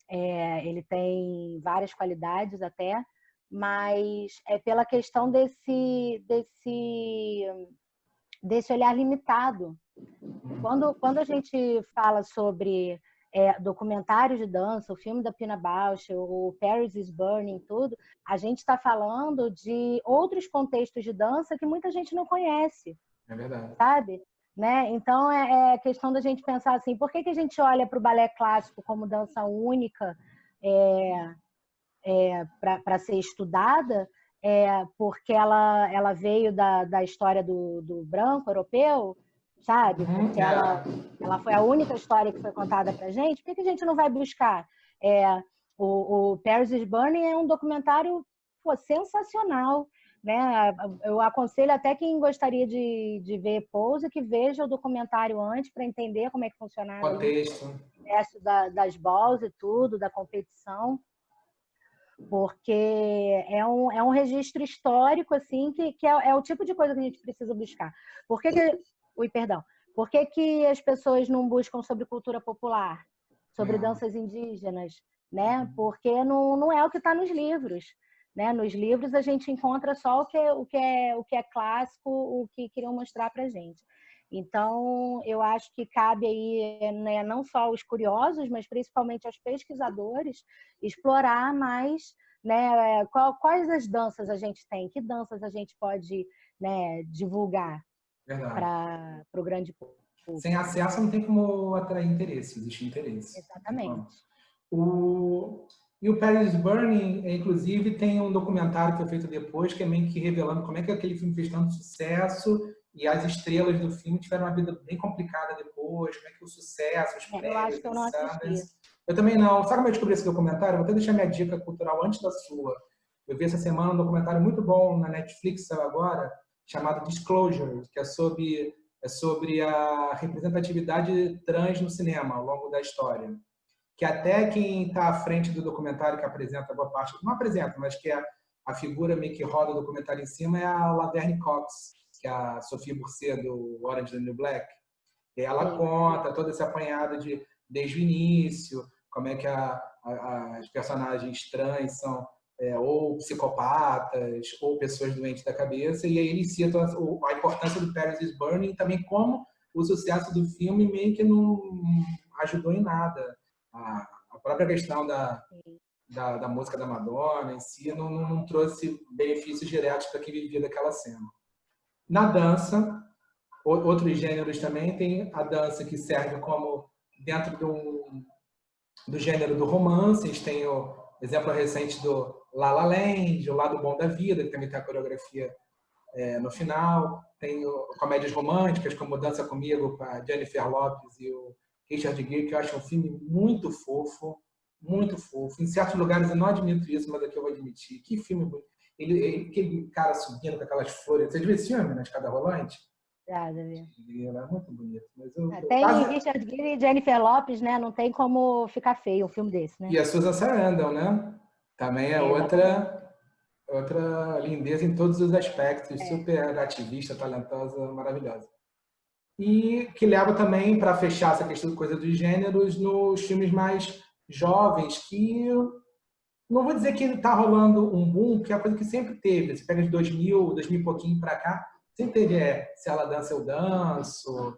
Ele tem várias qualidades até, mas é pela questão desse olhar limitado. Quando a gente fala sobre documentários de dança, o filme da Pina Bausch, o Paris is Burning, tudo, a gente está falando de outros contextos de dança que muita gente não conhece. É verdade. Sabe? Né? Então, é questão da gente pensar assim, por que a gente olha para o balé clássico como dança única para ser estudada? Porque ela veio da história do branco europeu, sabe? Porque ela foi a única história que foi contada para a gente. Por que a gente não vai buscar? O Paris is Burning é um documentário sensacional, né? Eu aconselho até quem gostaria de ver Pose que veja o documentário antes para entender como é que funcionava o processo das balls e tudo, da competição, porque é um registro histórico assim que é o tipo de coisa que a gente precisa buscar. Por que as pessoas não buscam sobre cultura popular, sobre danças indígenas, né? Porque não é o que está nos livros. Né? Nos livros a gente encontra só o que é clássico, o que queriam mostrar para a gente. Então, eu acho que cabe aí, né, não só os curiosos, mas principalmente aos pesquisadores, explorar mais, né, quais as danças a gente tem, que danças a gente pode, né, divulgar para o grande público. Sem acesso não tem como atrair interesse, existe interesse. Exatamente. E o Paris Burning, inclusive, tem um documentário que foi feito depois, que é meio que revelando como é que aquele filme fez tanto sucesso e as estrelas do filme tiveram uma vida bem complicada depois, como é que o sucesso, os prêmios, eu acho que eu não assisti. Eu também não. Sabe como eu descobri esse documentário? Vou até deixar minha dica cultural antes da sua. Eu vi essa semana um documentário muito bom na Netflix agora, chamado Disclosure, que é sobre a representatividade trans no cinema ao longo da história. Que até quem está à frente do documentário, que apresenta boa parte, não apresenta, mas que é a figura meio que roda o documentário em cima, é a Laverne Cox, que é a Sophie Bourset do Orange is the New Black. E ela conta todo esse apanhado desde o início, como é que as personagens trans são ou psicopatas ou pessoas doentes da cabeça, e aí ele cita a importância do Paris is Burning e também como o sucesso do filme meio que não ajudou em nada. A própria questão da música da Madonna em si não trouxe benefícios diretos para quem vivia daquela cena. Na dança, outros gêneros também, tem a dança que serve como dentro do gênero do romance. A gente tem o exemplo recente do La La Land, O Lado Bom da Vida, que também tem a coreografia no final. Tem comédias românticas, como Dança Comigo, com a Jennifer Lopez e o Richard Gere, que eu acho um filme muito fofo, muito fofo. Em certos lugares eu não admito isso, mas aqui eu vou admitir. Que filme bonito. Aquele cara subindo com aquelas flores. Você viu esse filme, na escada rolante? É muito bonito. Mas tem Richard Gere e Jennifer Lopez, né? Não tem como ficar feio um filme desse, né? E a Susan Sarandon, né? Também é outra lindeza em todos os aspectos, super ativista, talentosa, maravilhosa. E que leva também, para fechar essa questão de coisa dos gêneros, nos filmes mais jovens, que não vou dizer que está rolando um boom, porque é uma coisa que sempre teve. Você pega de 2000 e pouquinho para cá, sempre teve Se Ela Dança, Eu Danço.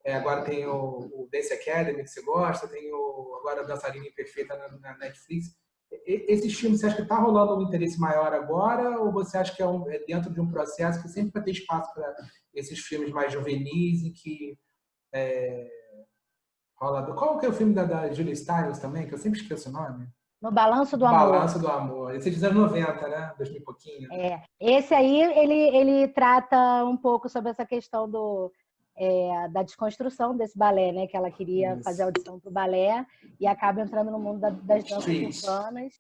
Agora tem o Dance Academy, que você gosta, tem agora a Dançarina Imperfeita na Netflix. Esses filmes, você acha que está rolando um interesse maior agora, ou você acha que é dentro de um processo que sempre vai ter espaço para esses filmes mais juvenis e que rola... Qual que é o filme da Julia Stiles também, que eu sempre esqueço o nome? No Balanço do Amor. Balanço do Amor. Esse é dos anos 90, né? 2000 e pouquinho. Esse aí, ele trata um pouco sobre essa questão da desconstrução desse balé, né? Que ela queria fazer audição para o balé e acaba entrando no mundo das danças urbanas.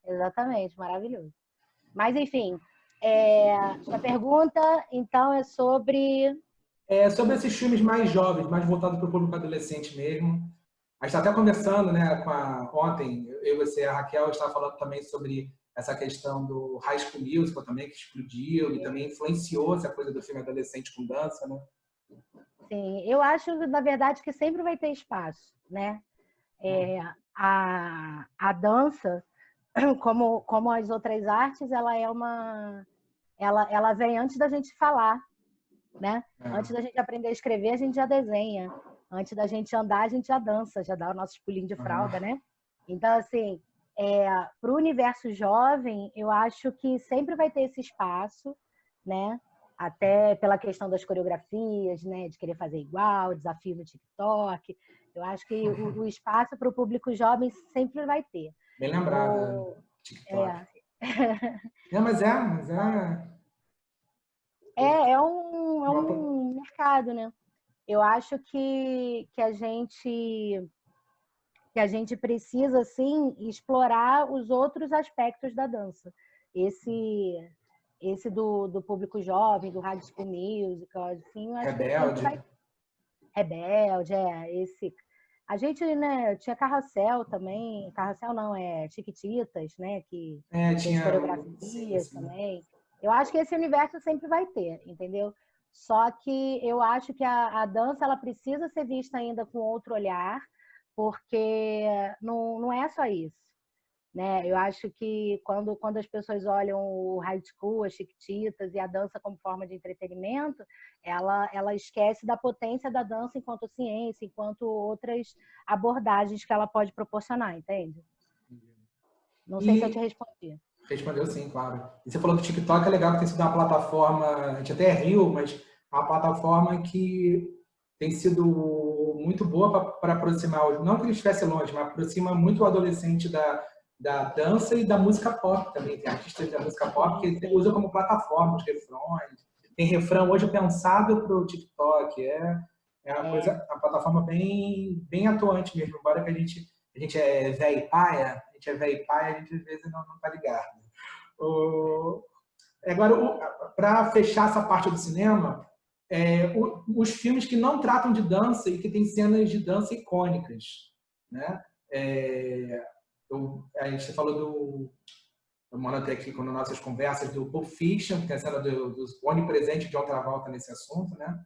Exatamente, maravilhoso. Mas, enfim, sua pergunta, então, é sobre... sobre esses filmes mais jovens, mais voltados para o público adolescente mesmo. A gente está até conversando, né, ontem, eu e você, a Raquel, estava falando também sobre essa questão do High School Musical também, que explodiu e também influenciou essa coisa do filme adolescente com dança, né? Sim, eu acho, na verdade, que sempre vai ter espaço, né? A dança, como as outras artes, ela vem antes da gente falar, né? Antes da gente aprender a escrever, a gente já desenha. Antes da gente andar, a gente já dança, já dá o nosso pulinho de fralda, né? Então, assim, para o universo jovem, eu acho que sempre vai ter esse espaço, né? Até pela questão das coreografias, né? De querer fazer igual, desafio no TikTok. Eu acho que o espaço para o público jovem sempre vai ter. Bem lembrado, TikTok. Mas é um mercado, né? Eu acho que a gente precisa, sim, explorar os outros aspectos da dança. Esse do público jovem, do High School Musical, assim, eu acho Rebelde. Rebelde, esse... A gente, né, tinha Carrossel também, Carrossel não, Chiquititas, né, que tinha coreografias também. Eu acho que esse universo sempre vai ter, entendeu? Só que eu acho que a dança ela precisa ser vista ainda com outro olhar, porque não é só isso, né? Eu acho que quando as pessoas olham o high school, as Chiquititas e a dança como forma de entretenimento, ela esquece da potência da dança enquanto ciência, enquanto outras abordagens que ela pode proporcionar, entende? Não sei se eu te respondi. Respondeu sim, claro. E você falou do TikTok, é legal que tem sido uma plataforma, a gente até riu, mas é uma plataforma que tem sido muito boa para aproximar, não que ele estivesse longe, mas aproxima muito o adolescente da dança e da música pop também. Tem artistas da música pop que usam como plataforma os refrões. Tem refrão hoje pensado para o TikTok. É uma plataforma bem atuante mesmo, embora que a gente a gente é velho e paia, a gente é velho e paia, a gente às vezes não tá ligado. Agora, para fechar essa parte do cinema, os filmes que não tratam de dança e que têm cenas de dança icônicas, né? A gente falou eu anotei aqui nas nossas conversas do Pulp Fiction, que tem a cena do onipresente John Travolta nesse assunto, né?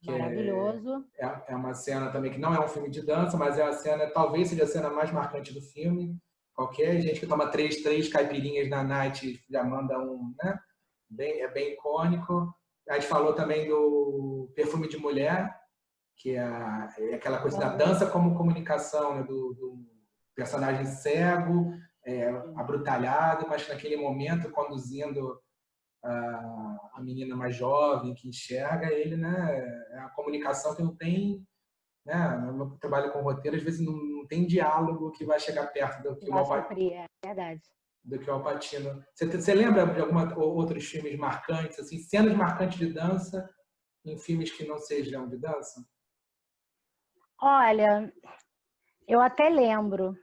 Que maravilhoso. É uma cena também que não é um filme de dança, mas é a cena, talvez seja a cena mais marcante do filme. Qualquer gente que toma três caipirinhas na night já manda né? É bem icônico. A gente falou também do Perfume de Mulher, que é aquela coisa da dança como comunicação, né? do personagem cego, abrutalhado, mas naquele momento conduzindo a menina mais jovem que enxerga ele, né? É a comunicação que não tem, né? No trabalho com roteiro, às vezes não tem diálogo que vai chegar perto do que o verdade. Do que o Al Pacino. Você lembra de outros filmes marcantes, assim, cenas marcantes de dança em filmes que não sejam de dança? Olha, eu até lembro.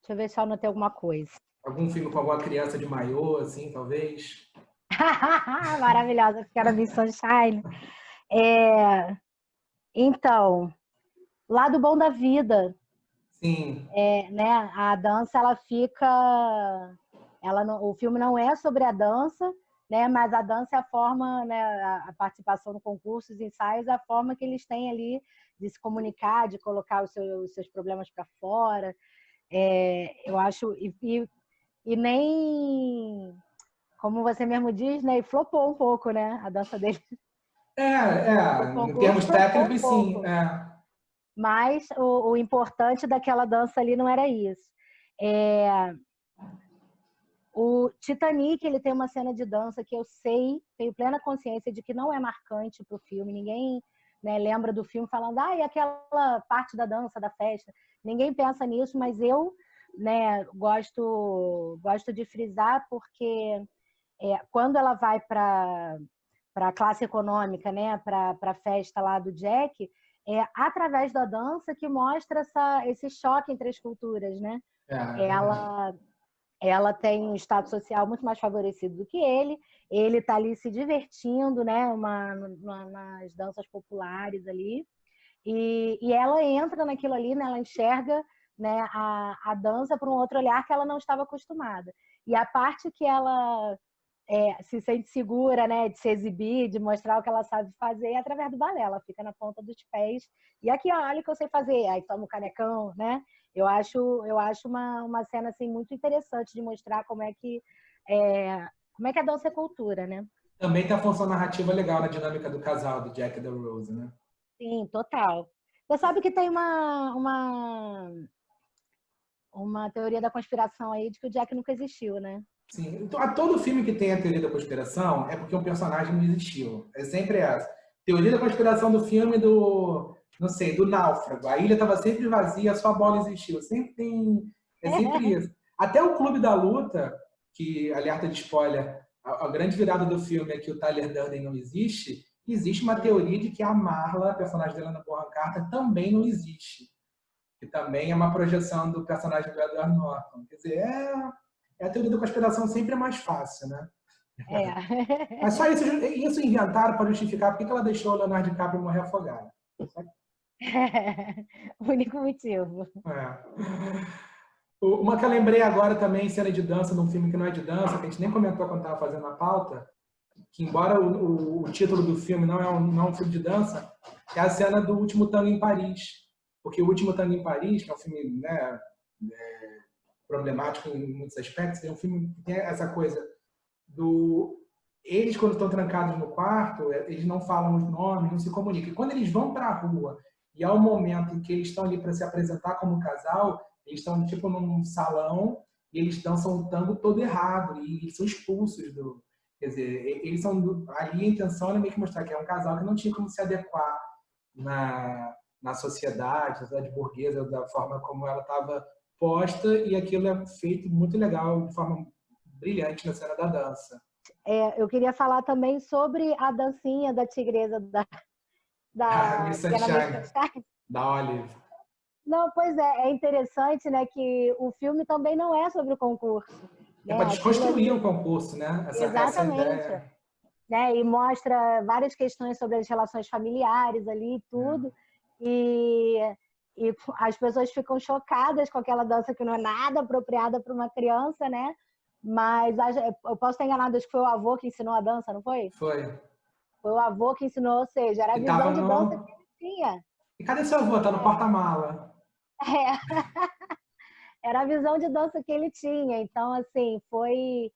Deixa eu ver se eu anotei alguma coisa. Algum filme com alguma criança de maiô, assim, talvez? Maravilhosa, porque era Miss Sunshine. Então, Lado Bom da Vida. Sim. Né? A dança, ela fica... o filme não é sobre a dança, né? Mas a dança é a forma, né? A participação no concurso, os ensaios, é a forma que eles têm ali de se comunicar, de colocar os seus problemas para fora. Eu acho... E nem... Como você mesmo diz, né? E flopou um pouco, né? A dança dele. Em termos técnicos, sim. Mas o importante daquela dança ali não era isso. O Titanic, ele tem uma cena de dança que eu tenho plena consciência de que não é marcante para o filme. Ninguém, né, lembra do filme falando, e aquela parte da dança, da festa. Ninguém pensa nisso, mas eu, né, gosto de frisar porque quando ela vai para a classe econômica, né, para a festa lá do Jack, através da dança que mostra esse choque entre as culturas, né? Ela tem um status social muito mais favorecido do que ele está ali se divertindo, né, nas danças populares ali, e ela entra naquilo ali, né, ela enxerga, né, a dança por um outro olhar que ela não estava acostumada. E a parte que ela se sente segura, né, de se exibir, de mostrar o que ela sabe fazer é através do balé. Ela fica na ponta dos pés. E aqui, ó, olha o que eu sei fazer. Aí toma o canecão, né? Eu acho uma cena assim muito interessante de mostrar como é que a dança é cultura, né? Também tem a função narrativa legal na dinâmica do casal, do Jack e da Rose, né? Sim, total. Você sabe que tem uma teoria da conspiração aí de que o Jack nunca existiu, né? Sim. Então, todo filme que tem a teoria da conspiração é porque um personagem não existiu. É sempre essa. Teoria da conspiração do filme não sei, do Náufrago. A ilha estava sempre vazia, só a bola existiu. Sempre tem... É sempre isso. Até o Clube da Luta, que, alerta de spoiler, a grande virada do filme é que o Tyler Durden não existe, existe uma teoria de que a Marla, a personagem dela na Bonham Carter, também não existe. Que também é uma projeção do personagem do Edward Norton. Quer dizer, a teoria da conspiração sempre é mais fácil, né? Mas só isso inventaram para justificar por que ela deixou o Leonardo DiCaprio morrer afogado. O único motivo. Uma que eu lembrei agora também, cena de dança, num filme que não é de dança, que a gente nem comentou quando estava fazendo a pauta, que embora o título do filme não é um filme de dança, é a cena do Último Tango em Paris. Porque o Último Tango em Paris, que é um filme, né, problemático em muitos aspectos, é um filme que tem essa coisa eles, quando estão trancados no quarto, eles não falam os nomes, não se comunicam. E quando eles vão para a rua e é o momento em que eles estão ali para se apresentar como casal, eles estão tipo num salão e eles dançam o tango todo errado e eles são expulsos quer dizer, eles são ali a intenção era meio que mostrar que é um casal que não tinha como se adequar na sociedade burguesa, da forma como ela estava posta, e aquilo é feito muito legal, de forma brilhante na cena da dança. Eu queria falar também sobre a dancinha da tigresa da Miss Sunshine, da Olive. Não, pois é interessante, né, que o filme também não é sobre o concurso, É né? para Aquilo desconstruir ali, um concurso, né? Essa exatamente, ideia. né? E mostra várias questões sobre as relações familiares ali e tudo. E, e as pessoas ficam chocadas com aquela dança que não é nada apropriada para uma criança, né? Mas eu posso estar enganada, acho que foi o avô que ensinou a dança, não foi? Foi. Foi o avô que ensinou, ou seja, era a E tava visão de dança no. que ele tinha. E cadê seu avô? Tá no porta-mala. É, era a visão de dança que ele tinha. Então, assim, foi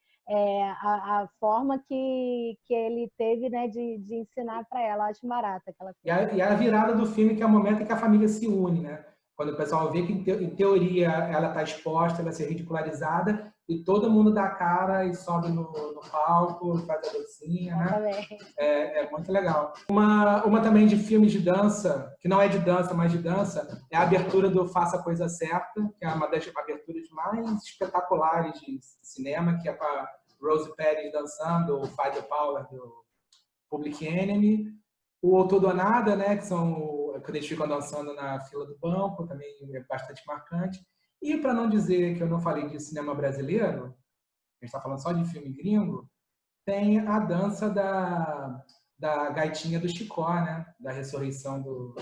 a forma que ele teve, né, de ensinar para ela. Eu acho barata aquela E coisa. a virada do filme, que é o momento em que a família se une, né? Quando o pessoal vê que, em teoria, ela está exposta, ela vai ser ridicularizada, e todo mundo dá a cara e sobe no palco, faz a dancinha, né? Exatamente. É muito legal. Uma também de filmes de dança, que não é de dança, mas de dança, é a abertura do Faça a Coisa Certa, que é uma das aberturas mais espetaculares de cinema, que é com a Rose Perez dançando, o Fight the Power do Public Enemy. O Ou ou Nada, né, que são quando eles ficam dançando na fila do banco, também é bastante marcante. E para não dizer que eu não falei de cinema brasileiro, a gente está falando só de filme gringo, tem a dança da gaitinha do Chicó, né, da ressurreição do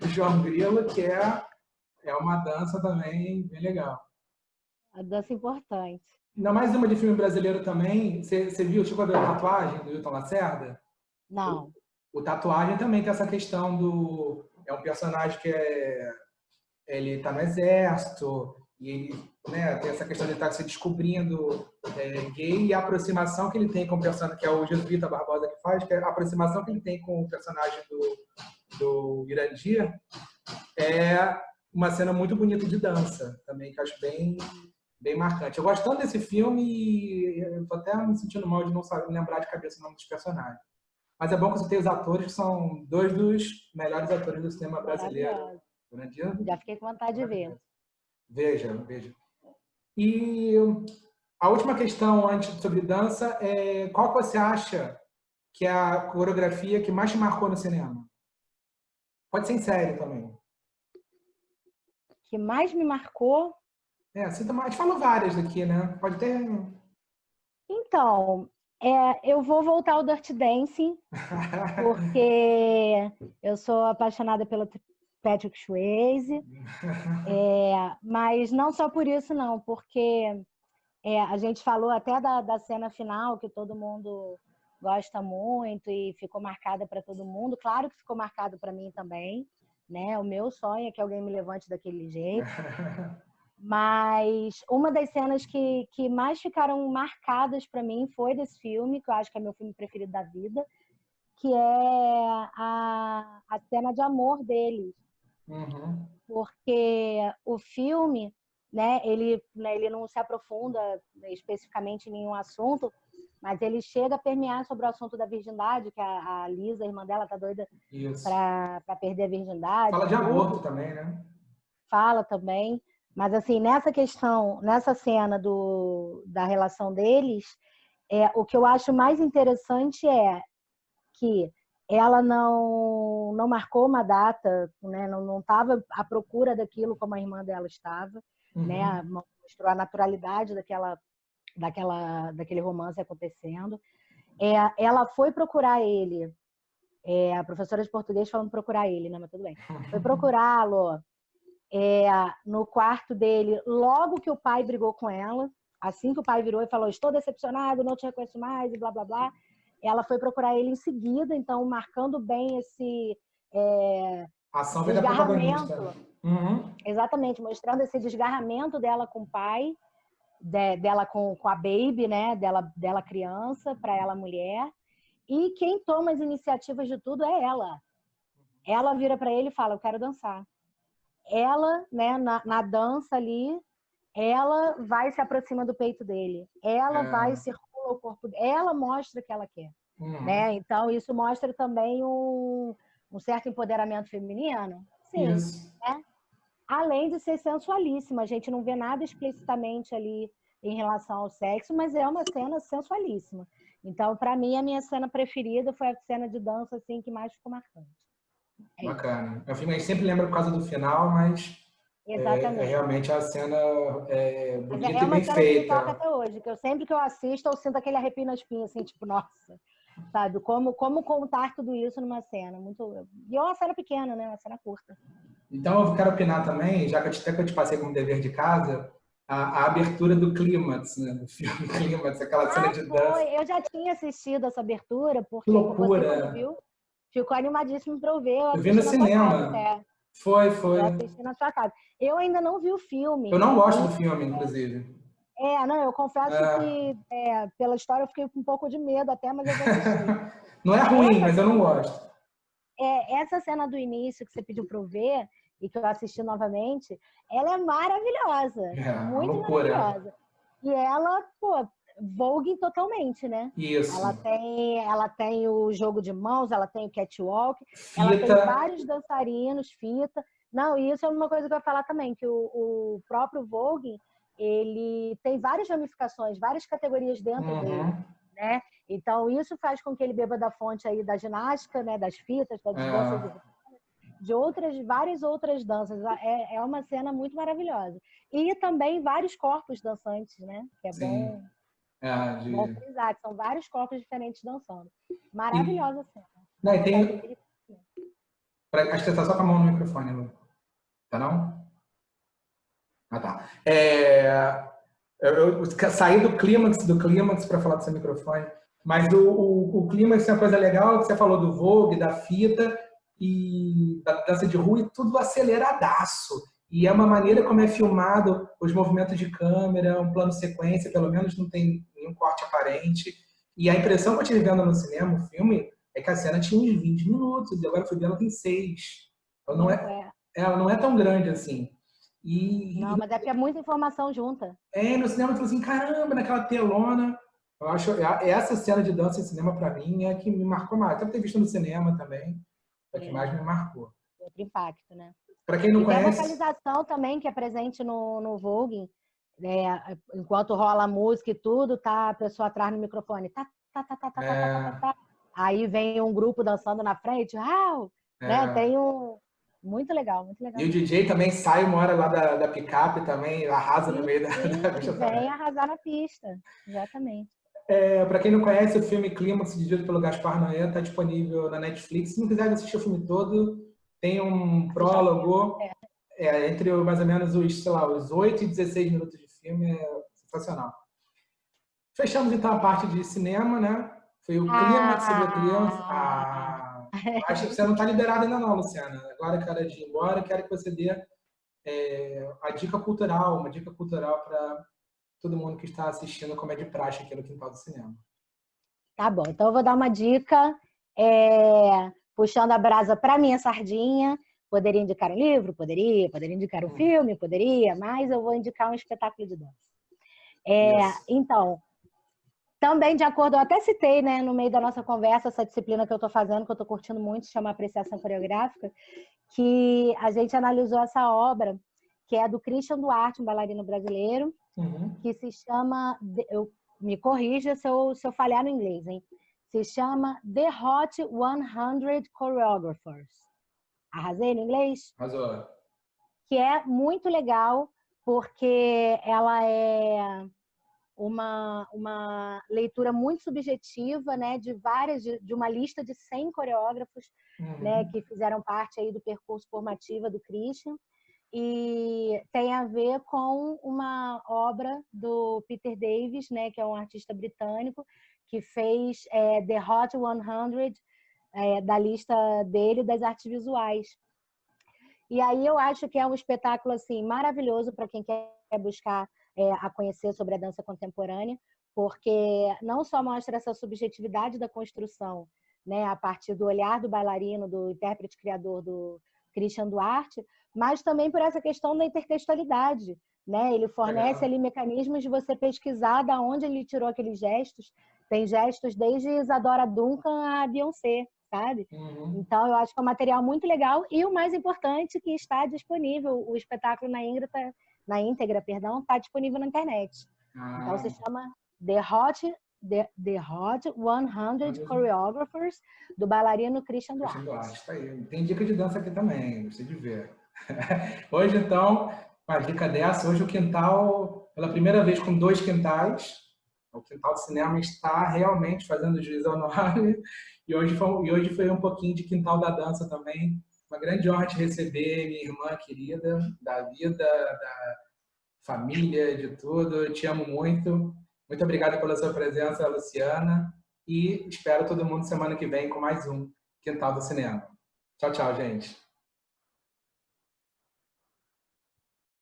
João Grilo, que é uma dança também bem legal. A dança importante. Ainda mais uma de filme brasileiro também, você viu, chegou a ver a Tatuagem, do Hilton Lacerda? Não. O Tatuagem também tem essa questão do... É um personagem que ele está no exército, e ele, né, tem essa questão de estar se descobrindo gay, e a aproximação que ele tem com o personagem, que é o Jesuíta Barbosa que faz, que é a aproximação que ele tem com o personagem do Irandir, é uma cena muito bonita de dança, também, que eu acho bem marcante. Eu gosto tanto desse filme e eu tô até me sentindo mal de não saber lembrar de cabeça o nome dos personagens. Mas é bom que você tenha os atores, que são dois dos melhores atores do cinema brasileiro. Maravilhosa. Já fiquei com vontade de ver. Veja. E a última questão antes sobre dança é qual que você acha que é a coreografia que mais te marcou no cinema? Pode ser em série também. Que mais me marcou? Cita mais. A gente falou várias aqui, né? Pode ter. Então, eu vou voltar ao Dirty Dancing, porque eu sou apaixonada pelo Patrick Swayze, mas não só por isso, não, porque a gente falou até da cena final, que todo mundo gosta muito e ficou marcada para todo mundo. Claro que ficou marcado para mim também, né? O meu sonho é que alguém me levante daquele jeito. Mas uma das cenas que mais ficaram marcadas para mim foi desse filme, que eu acho que é meu filme preferido da vida, que é a cena de amor deles. Uhum. Porque o filme, né, ele não se aprofunda especificamente em nenhum assunto, mas ele chega a permear sobre o assunto da virgindade, que a Lisa, a irmã dela, tá doida para perder a virgindade. Fala de aborto também, né? Fala também. Mas, assim, nessa questão, nessa cena da relação deles, o que eu acho mais interessante é que ela não marcou uma data, né? Não estava à procura daquilo como a irmã dela estava, né? Mostrou a naturalidade daquele romance acontecendo. Ela foi procurar ele, a professora de português falando procurar ele, né? Mas tudo bem. Foi procurá-lo no quarto dele, logo que o pai brigou com ela, assim que o pai virou e falou, estou decepcionado, não te reconheço mais, e blá, blá, blá. Ela foi procurar ele em seguida, então marcando bem esse ação desgarramento. Uhum. Exatamente, mostrando esse desgarramento dela com o pai, dela com a baby, né? Dela criança, para ela mulher. E quem toma as iniciativas de tudo é ela. Ela vira para ele e fala, eu quero dançar. Ela, né, na dança ali, ela vai se aproxima do peito dele. Ela vai circula o corpo dele. Ela mostra que ela quer. Né? Então, isso mostra também um certo empoderamento feminino. Sim. Né? Além de ser sensualíssima. A gente não vê nada explicitamente ali em relação ao sexo, mas é uma cena sensualíssima. Então, para mim, a minha cena preferida foi a cena de dança assim, que mais ficou marcante. Bacana. É um filme que a gente sempre lembra por causa do final, mas Exatamente. realmente a cena Mas bonita é e uma bem cena que me toca feita. até hoje, que sempre que eu assisto, eu sinto aquele arrepio na espinha, assim, tipo, nossa, sabe? Como contar tudo isso numa cena. Muito... E é uma cena pequena, né? Uma cena curta. Então eu quero opinar também, já que até que eu te passei como dever de casa, a abertura do clímax, né? Do filme Clímax, aquela cena Ah, de dança. foi! Eu já tinha assistido essa abertura, Que porque você, loucura! quando viu, ficou animadíssimo para eu ver. Eu Eu vi no assisti na tua casa cinema. até. Foi. Eu assisti na sua casa. Eu ainda não vi o Eu filme. não gosto E, do filme, inclusive. não, eu confesso É. que pela história eu fiquei com um pouco de medo até, mas eu vou assistir. Não é ruim, Essa mas eu não cena, gosto. essa cena do início que você pediu para eu ver e que eu assisti novamente, ela é maravilhosa, É, uma muito loucura. maravilhosa. E ela, pô, Vogue totalmente, né? Isso. Ela tem o jogo de mãos, ela tem o catwalk, ela tem Fita. vários dançarinos, fita. Não, e isso é uma coisa que eu ia falar também, que o próprio Vogue, ele tem várias ramificações, várias categorias dentro dele, Uhum. né? Então, isso faz com que ele beba da fonte aí da ginástica, né? Das fitas, das danças É, urbanas, várias outras danças. É uma cena muito maravilhosa. E também vários corpos dançantes, né? Que é sim. bom, É, bom de... frisar, que são vários corpos diferentes dançando. e, Maravilhosa cena. Dá né, e vontade de tem. ver. Acho que você tá só com a mão no microfone, Lu. Tá não? Ah, tá. Eu saí do clímax para falar do seu microfone, mas o clímax é uma coisa legal que você falou do Vogue, da fita e da dança de rua e tudo aceleradaço. E é uma maneira como é filmado os movimentos de câmera, um plano sequência, pelo menos não tem nenhum corte aparente. E a impressão que eu tive vendo no cinema, o filme, é que a cena tinha uns 20 minutos, e agora eu fui ver, ela tem 6. Cinco, é. Ela não é tão grande assim. E Não, mas é porque é muita informação junta. no cinema eu falei assim, caramba, naquela telona. Eu acho essa cena de dança em cinema para mim é a que me marcou mais. Até por ter visto no cinema também, é a que É, mais me marcou. outro impacto, né? Para quem não E tem a conhece, vocalização também, que é presente no Vogue. Enquanto rola a música e tudo, tá a pessoa atrás no microfone. Tá, tá, tá, tá, tá, tá, tá, tá, tá, é, tá. Aí vem um grupo dançando na frente. Uau! Né? é, Tem um... Muito legal, muito e legal o mesmo. DJ também sai uma hora lá da picape também, arrasa no Sim, meio da, sim, da e pista. vem arrasar na pista. Exatamente. Para quem não conhece, o filme Clímax, dirigido pelo Gaspar Noé, está disponível na Netflix. Se não quiser assistir o filme todo, tem um Assiste a cena. prólogo entre mais ou menos os, sei lá, os 8 e 16 minutos de filme. É sensacional. Fechamos então a parte de cinema, né? Foi o clímax sobre o clímax. Ah! Acho que você não está liberado ainda não, Luciana. Agora que era de ir embora, quero que você dê a dica cultural, uma dica cultural para todo mundo que está assistindo, como é de praxe aqui no Quintal do Cinema. Tá bom, então eu vou dar uma dica, puxando a brasa para minha sardinha. Poderia indicar um livro? Poderia indicar um filme? Poderia, mas eu vou indicar um espetáculo de dança. Isso. Então, também de acordo, eu até citei, né, no meio da nossa conversa, essa disciplina que eu estou fazendo, que eu estou curtindo muito, chama Apreciação Coreográfica, que a gente analisou essa obra, que é do Christian Duarte, um bailarino brasileiro, que se chama, me corrija se eu falhar no inglês, hein? Se chama The Hot 100 Choreographers. Arrasei no inglês? Arrasou. Que é muito legal, porque ela é uma leitura muito subjetiva, né, de uma lista de 100 coreógrafos, né, que fizeram parte aí do percurso formativo do Christian, e tem a ver com uma obra do Peter Davis, né, que é um artista britânico, que fez The Hot 100, da lista dele das artes visuais. E aí eu acho que é um espetáculo assim maravilhoso para quem quer buscar a conhecer sobre a dança contemporânea, porque não só mostra essa subjetividade da construção, né, a partir do olhar do bailarino, do intérprete criador do Christian Duarte, mas também por essa questão da intertextualidade, né? Ele fornece ali mecanismos de você pesquisar da onde ele tirou aqueles gestos. Tem gestos desde Isadora Duncan a Beyoncé, sabe? Então, eu acho que é um material muito legal e o mais importante que está disponível, o espetáculo na íntegra, está disponível na internet. Então, se chama The Hot 100 Choreographers, do bailarino Christian Christian Duarte. Duarte, tá aí. Tem dica de dança aqui também, gostei de ver. Hoje, então, com a dica dessa, hoje o quintal, pela primeira vez com 2 quintais, o Quintal do Cinema está realmente fazendo juízo ao nome, e hoje foi um pouquinho de Quintal da Dança também. Uma grande honra te receber, minha irmã querida, da vida, da família, de tudo. Eu te amo muito. Muito obrigado pela sua presença, Luciana. E espero todo mundo semana que vem com mais um Quintal do Cinema. Tchau, tchau, gente.